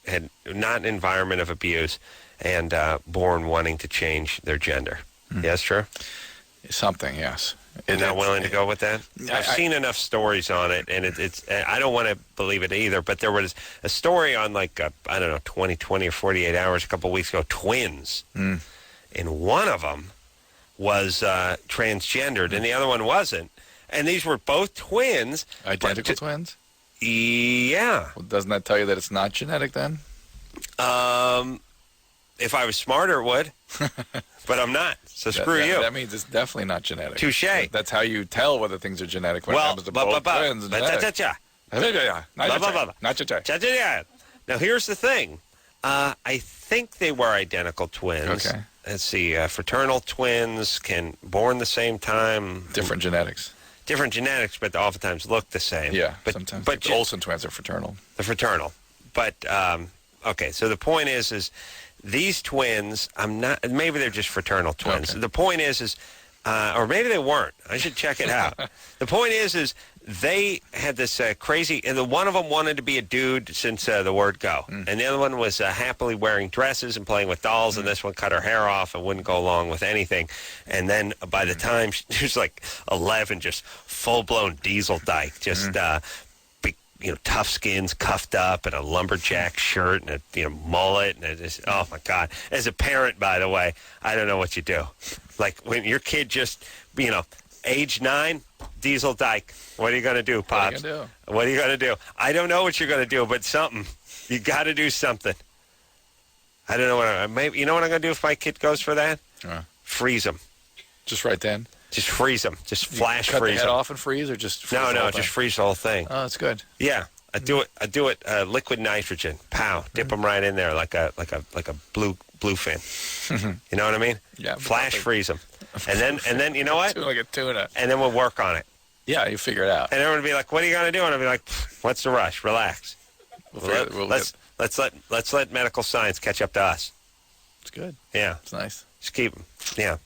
had not an environment of abuse, and born wanting to change their gender. Yes, true. Something, yes. You're not willing to go with that? I've seen enough stories on it, and it's. I don't want to believe it either. But there was a story on 20 or 48 hours a couple of weeks ago. Twins, and one of them was transgendered, and the other one wasn't. And these were both twins. Identical twins? Yeah. Well, doesn't that tell you that it's not genetic then? If I was smarter, it would. But I'm not. So screw you. That means it's definitely not genetic. Touche. That's how you tell whether things are genetic when it comes to both twins. Now, here's the thing. I think they were identical twins. Okay. Let's see. Fraternal twins can born the same time. Different genetics. Different genetics, but they oftentimes look the same. Yeah, sometimes. But the Olsen twins are fraternal. The fraternal. But, okay, so the point is these twins, maybe they're just fraternal twins. Okay. The point is, or maybe they weren't. I should check it out. The point is they had this crazy, and one of them wanted to be a dude since the word go. And the other one was happily wearing dresses and playing with dolls, and this one cut her hair off and wouldn't go along with anything. And then by the time she was 11, just full-blown diesel dyke, just tough skins, cuffed up, and a lumberjack shirt, and a mullet, and oh my God! As a parent, by the way, I don't know what you do. Like when your kid just, age 9, diesel dyke. What are you going to do, Pops? What are you going to do? I don't know what you're going to do, but something. You got to do something. I don't know what. Maybe you know what I'm going to do if my kid goes for that? Freeze him. Just right then. Just freeze them. Just flash cut freeze the head them. off and freeze, or just freeze no, just freeze the whole thing. Oh, that's good. Yeah, I do it. Liquid nitrogen. Pow. Dip them right in there like a bluefin. You know what I mean? Yeah. Flash freeze them, and then you know what? Like a tuna. And then we'll work on it. Yeah, you figure it out. And everyone will be like, "What are you gonna do?" And I'll be like, "What's the rush? Relax. Let's let medical science catch up to us." It's good. Yeah, it's nice. Just keep them. Yeah.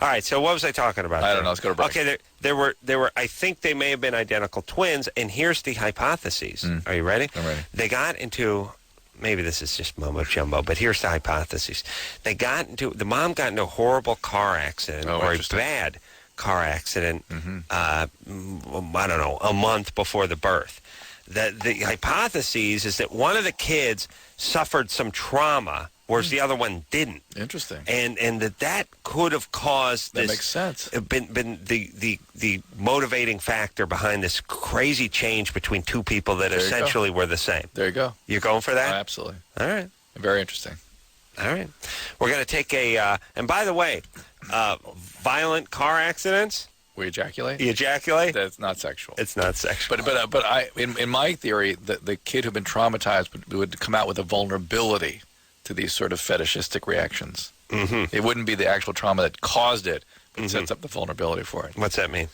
All right. So what was I talking about? I don't know. Let's go to break. Okay. There were. I think they may have been identical twins. And here's the hypotheses. Are you ready? I'm ready. They got into. Maybe this is just mumbo jumbo, but here's the hypotheses. The mom got into a horrible car accident or a bad car accident. I don't know, a month before the birth. The hypothesis is that one of the kids suffered some trauma, whereas the other one didn't. Interesting. And that could have caused this. That makes sense. Been the motivating factor behind this crazy change between two people that essentially were the same. There you go. You're going for that? Oh, absolutely. All right. Very interesting. All right. We're going to take and by the way, violent car accidents. We ejaculate? You ejaculate? That's not sexual. It's not sexual. But in my theory, the kid who'd been traumatized would come out with a vulnerability to these sort of fetishistic reactions. Mm-hmm. It wouldn't be the actual trauma that caused it, but it sets up the vulnerability for it. What's that mean?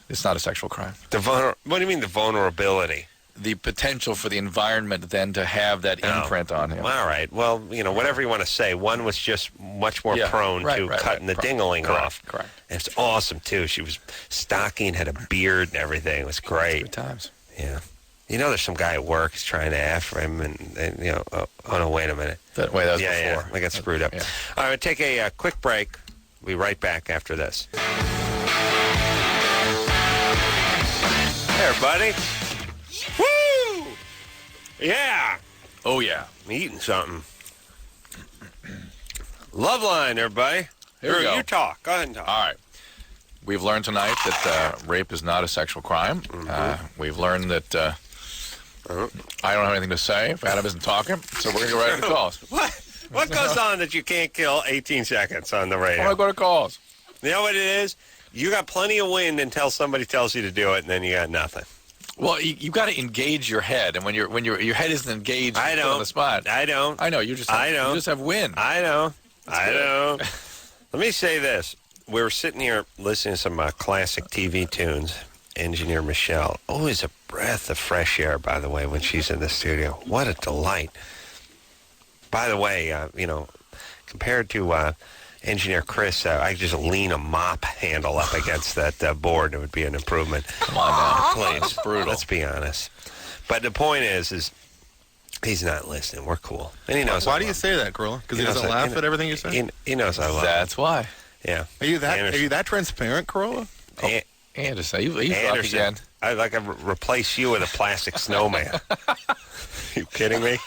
It's not a sexual crime. What do you mean the vulnerability? The potential for the environment then to have that imprint on him. All right. Well, whatever you want to say. One was just much more prone to cutting the dingling off. Correct. And it's awesome, too. She was stocky and had a beard and everything. It was great. Good times. Yeah. There's some guy at work who's trying to after him, and oh no, wait a minute. That was before. Yeah, I got screwed up. Yeah. All right, we'll take a quick break. We'll be right back after this. Hey, everybody. Woo! Yeah. Oh, yeah. I'm eating something. Loveline, everybody. Here we go. You talk. Go ahead and talk. All right. We've learned tonight that rape is not a sexual crime. We've learned that I don't have anything to say if Adam isn't talking, so we're going to go right to the calls. What goes on that you can't kill 18 seconds on the radio? I'm going to go to calls. You know what it is? You got plenty of wind until somebody tells you to do it, and then you got nothing. Well, you got to engage your head, and when your head isn't engaged, I don't. on the spot. I don't. I know. You just have wind. I know. I know. Let me say this. We were sitting here listening to some classic TV tunes. Engineer Michelle, always a breath of fresh air, by the way, when she's in the studio. What a delight. By the way, compared to engineer Chris, I could just lean a mop handle up against that board. It would be an improvement. Come on now. Please. Brutal. Let's be honest. But the point is he's not listening. We're cool. And he knows. Why do you say that, Carolla? Because he doesn't laugh at everything you say? He knows I love him. That's why. Yeah. Are you that transparent, Carolla? Anderson, you drunk again. I'd like to replace you with a plastic snowman. You kidding me?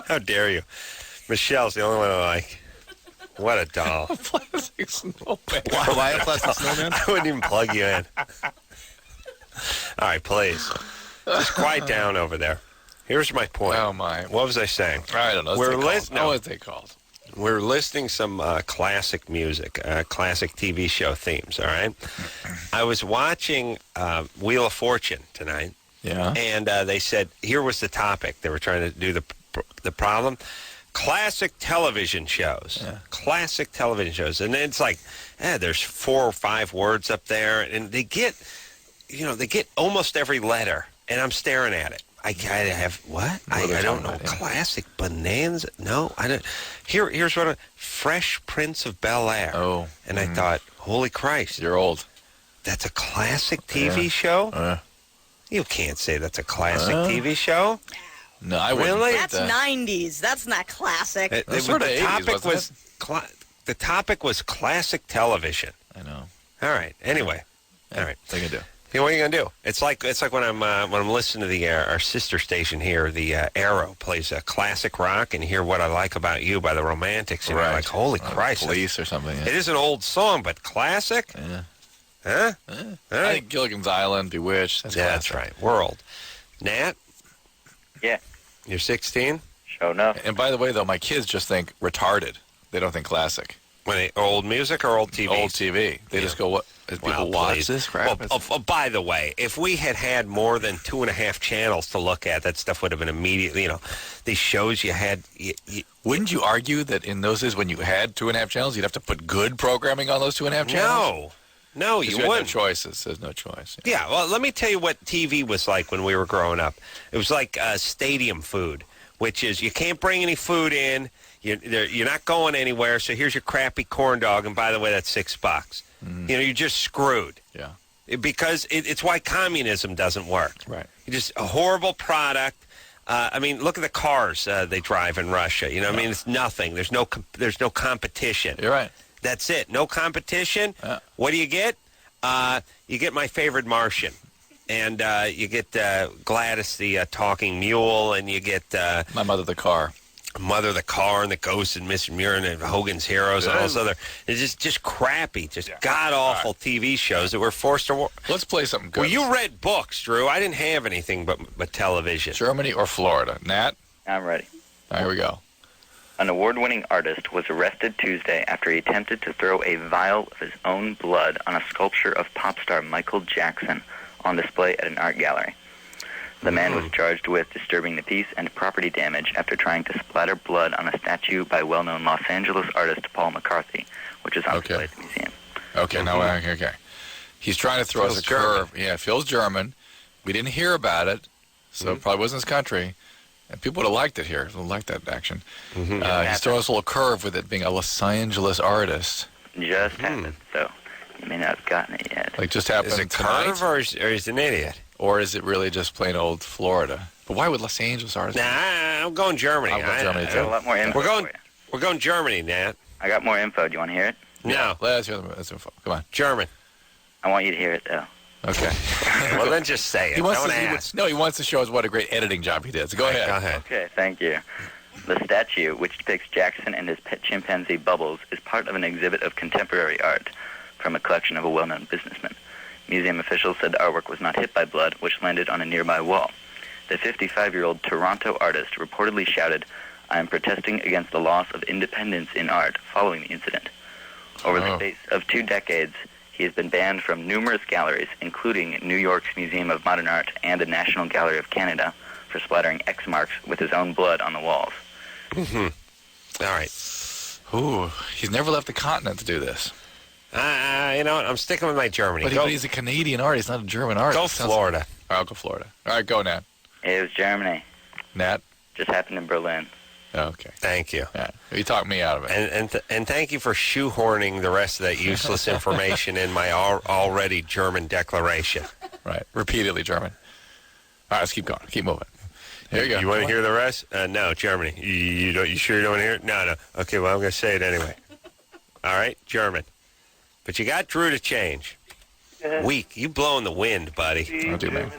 How dare you? Michelle's the only one I like. What a doll. A plastic snowman. Why a plastic snowman? I wouldn't even plug you in. All right, please. Just quiet down over there. Here's my point. Oh, my. What was I saying? I don't know. Let's take calls. We're listing some classic music, classic TV show themes, all right? I was watching Wheel of Fortune tonight. Yeah. And they said, here was the topic. They were trying to do the problem. Classic television shows. Yeah. Classic television shows. And it's like, there's 4 or 5 words up there. And they get almost every letter. And I'm staring at it. I have what? I don't know. Classic Bonanza? No, I don't. Here's what Fresh Prince of Bel-Air. Oh. And I thought, holy Christ. You're old. That's a classic TV show? You can't say that's a classic TV show. No, I wouldn't. Really? That's 90s. That's not classic. The topic was classic television. I know. All right. Anyway. Yeah, all right. What are you going to do? Yeah, what are you gonna do? It's like when I'm listening to our sister station here, the Arrow plays classic rock, and you hear "What I Like About You" by the Romantics, and you're like, "Holy Christ!" Police or something. Yeah. It is an old song, but classic. Yeah. Huh? I think Gilligan's Island, Bewitched. That's right. World. Nat. Yeah. You're 16. Sure enough. And by the way, though, my kids just think retarded. They don't think classic. Old music or old TV? Old TV. They just go, what? People watch this crap? Well, by the way, if we had more than 2.5 channels to look at, that stuff would have been immediately, these shows you had. Wouldn't you argue that in those days when you had 2.5 channels, you'd have to put good programming on those 2.5 channels? No, you wouldn't. No choices. There's no choice. Yeah, well, let me tell you what TV was like when we were growing up. It was like stadium food, which is you can't bring any food in. You're not going anywhere, so here's your crappy corn dog, and by the way, that's $6. Mm-hmm. You're just screwed. Yeah. Because it's why communism doesn't work. Right. You're just a horrible product. Look at the cars they drive in Russia. It's nothing. There's no competition. You're right. That's it. No competition. What do you get? You get My Favorite Martian. And you get Gladys the talking mule, and you get My Mother the Car. Mother the Car, and the Ghost and Mr. Muir and Hogan's Heroes and all those other. It's just crappy, god awful TV shows that we're forced to. Let's play something good. Well, you read books, Drew. I didn't have anything but television. Germany or Florida, Nat? I'm ready. Here we go. An award-winning artist was arrested Tuesday after he attempted to throw a vial of his own blood on a sculpture of pop star Michael Jackson on display at an art gallery. The man was charged with disturbing the peace and property damage after trying to splatter blood on a statue by well-known Los Angeles artist Paul McCarthy, which is on display at the museum. Okay, okay. He's trying to throw us a curve. Yeah, Phil's German. We didn't hear about it, so it probably wasn't his country. And people would have liked it here. Would have liked that action. He's throwing us a little curve with it being a Los Angeles artist. Just happened, so you may not have gotten it yet. Like just happened Is it tonight? curve or is an idiot? Or is it really just plain old Florida? But why would Los Angeles artists? Nah, I'm going Germany. I'll go Germany I too. got a lot more info. We're going Germany, Nat. I got more info. Do you want to hear it? No. Let's hear the info. Come on. German. I want you to hear it, though. Okay. Well, then just say it. He wants Don't to, ask. he wants to show us what a great editing job he did. So go ahead. Go ahead. Okay, thank you. The statue, which depicts Jackson and his pet chimpanzee Bubbles, is part of an exhibit of contemporary art from a collection of a well-known businessman. Museum officials said the artwork was not hit by blood, which landed on a nearby wall. The 55-year-old Toronto artist reportedly shouted, "I am protesting against the loss of independence in art," following the incident. Over the space of 2 decades, he has been banned from numerous galleries, including New York's Museum of Modern Art and the National Gallery of Canada, for splattering X marks with his own blood on the walls. All right. Ooh, he's never left the continent to do this. You know what? I'm sticking with my Germany. But he's a Canadian artist, not a German artist. Go Florida. All right, I'll go Florida. All right, go, Nat. It was Germany. Nat? Just happened in Berlin. Okay. Thank you. Yeah. You talked me out of it. And thank you for shoehorning the rest of that useless information in my already German declaration. Right. Repeatedly German. All right, let's keep going. Keep moving. Here you go. You want to hear the rest? No, Germany. You sure you don't want to hear it? No. Okay, well, I'm going to say it anyway. All right, German. But you got Drew to change. Weak. You blowing the wind, buddy. I'll do, man.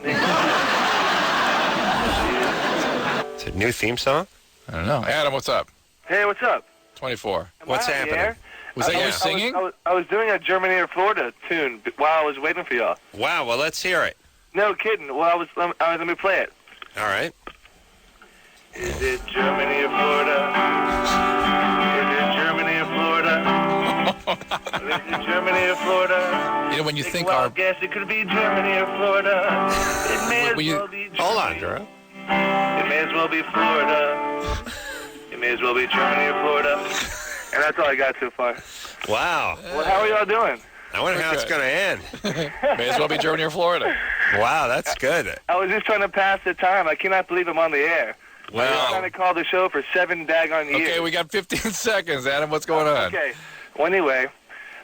Is it a new theme song? I don't know. Adam, what's up? Hey, what's up? 24. What's happening? Was that you singing? I was doing a Germany or Florida tune while I was waiting for y'all. Wow, well, let's hear it. No kidding. Well, let me play it. All right. Is it Germany or Florida? Is it Germany or Florida? Is it Germany or Florida? You know, when you think I guess it could be Germany or Florida. It may as well be Germany. Hold on, Drew. It may as well be Florida. It may as well be Germany or Florida. And that's all I got so far. Wow. Well, how are y'all doing? I wonder how it's going to end. May as well be Germany or Florida. Wow, that's good. I was just trying to pass the time. I cannot believe I'm on the air. Wow. I've been trying to call the show for 7 daggone years. Okay, we got 15 seconds. Adam, what's going on? Okay. Well, anyway,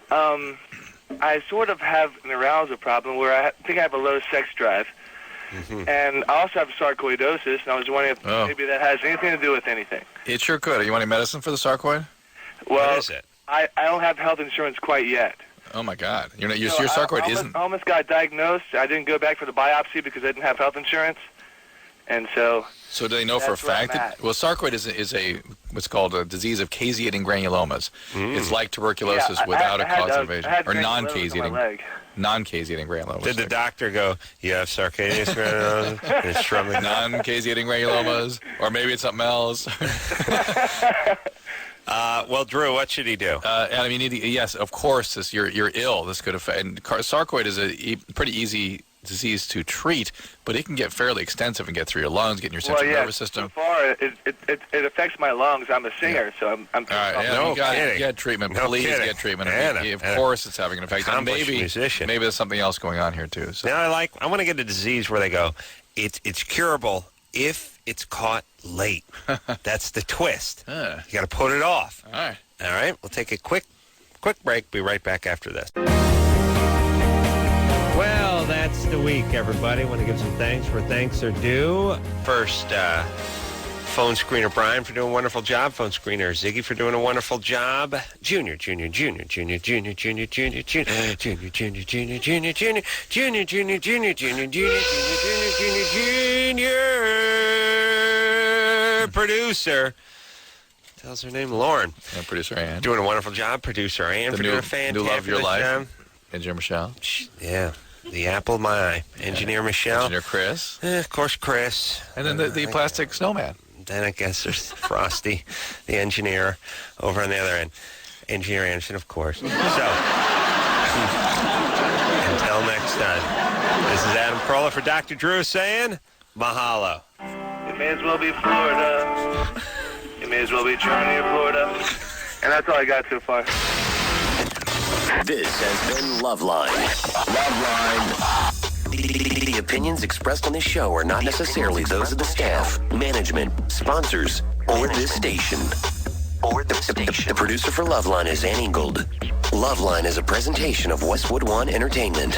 I sort of have an arousal problem where I think I have a low sex drive. Mm-hmm. And I also have sarcoidosis, and I was wondering if maybe that has anything to do with anything. It sure could. Are you wanting medicine for the sarcoid? Well, what is it? I don't have health insurance quite yet. Oh, my God. Your sarcoid isn't... I almost got diagnosed. I didn't go back for the biopsy because I didn't have health insurance. And so... So do they know for a fact that... Well, sarcoid is a what's called a disease of caseating granulomas. It's like tuberculosis without a cause of invasion. Or non-caseating granulomas. Did the doctor go, you have sarcoidosis granulomas? Non-caseating granulomas. Or maybe it's something else. Well, Drew, what should he do? Adam, you need to, yes, of course, you're ill. This could affect. And sarcoid is a pretty easy disease to treat, but it can get fairly extensive and get through your lungs, get in your central nervous system. So far, it affects my lungs. I'm a singer, so I'm all right, no kidding. Get treatment. No Please kidding. get treatment. Anna, of course, it's having an effect. And maybe musician. Maybe there's something else going on here too. So. Now I want to get a disease where they go, it's curable if it's caught late. That's the twist. You got to put it off. All right. We'll take a quick break. Be right back after this. Well, that's the week, everybody. Want to give some thanks where thanks are due. First, phone screener Brian for doing a wonderful job. Phone screener Ziggy for doing a wonderful job. Junior. Producer. Tells her name Lauren. And producer Ann. Doing a wonderful job. Producer Ann for doing a fantastic new love of your life. job. Engineer Michelle. Yeah. The apple of my eye. Engineer Michelle. Engineer Chris. Of course, Chris. And then the plastic snowman. Then I guess there's Frosty, the engineer, over on the other end. Engineer Anderson, of course. So, until next time, this is Adam Carolla for Dr. Drew saying, mahalo. It may as well be Florida. It may as well be Germany or Florida. And that's all I got so far. This has been Loveline. The opinions expressed on this show are not necessarily those of the staff, management, sponsors, or this station. The producer for Loveline is Ann Ingold. Loveline is a presentation of Westwood One Entertainment.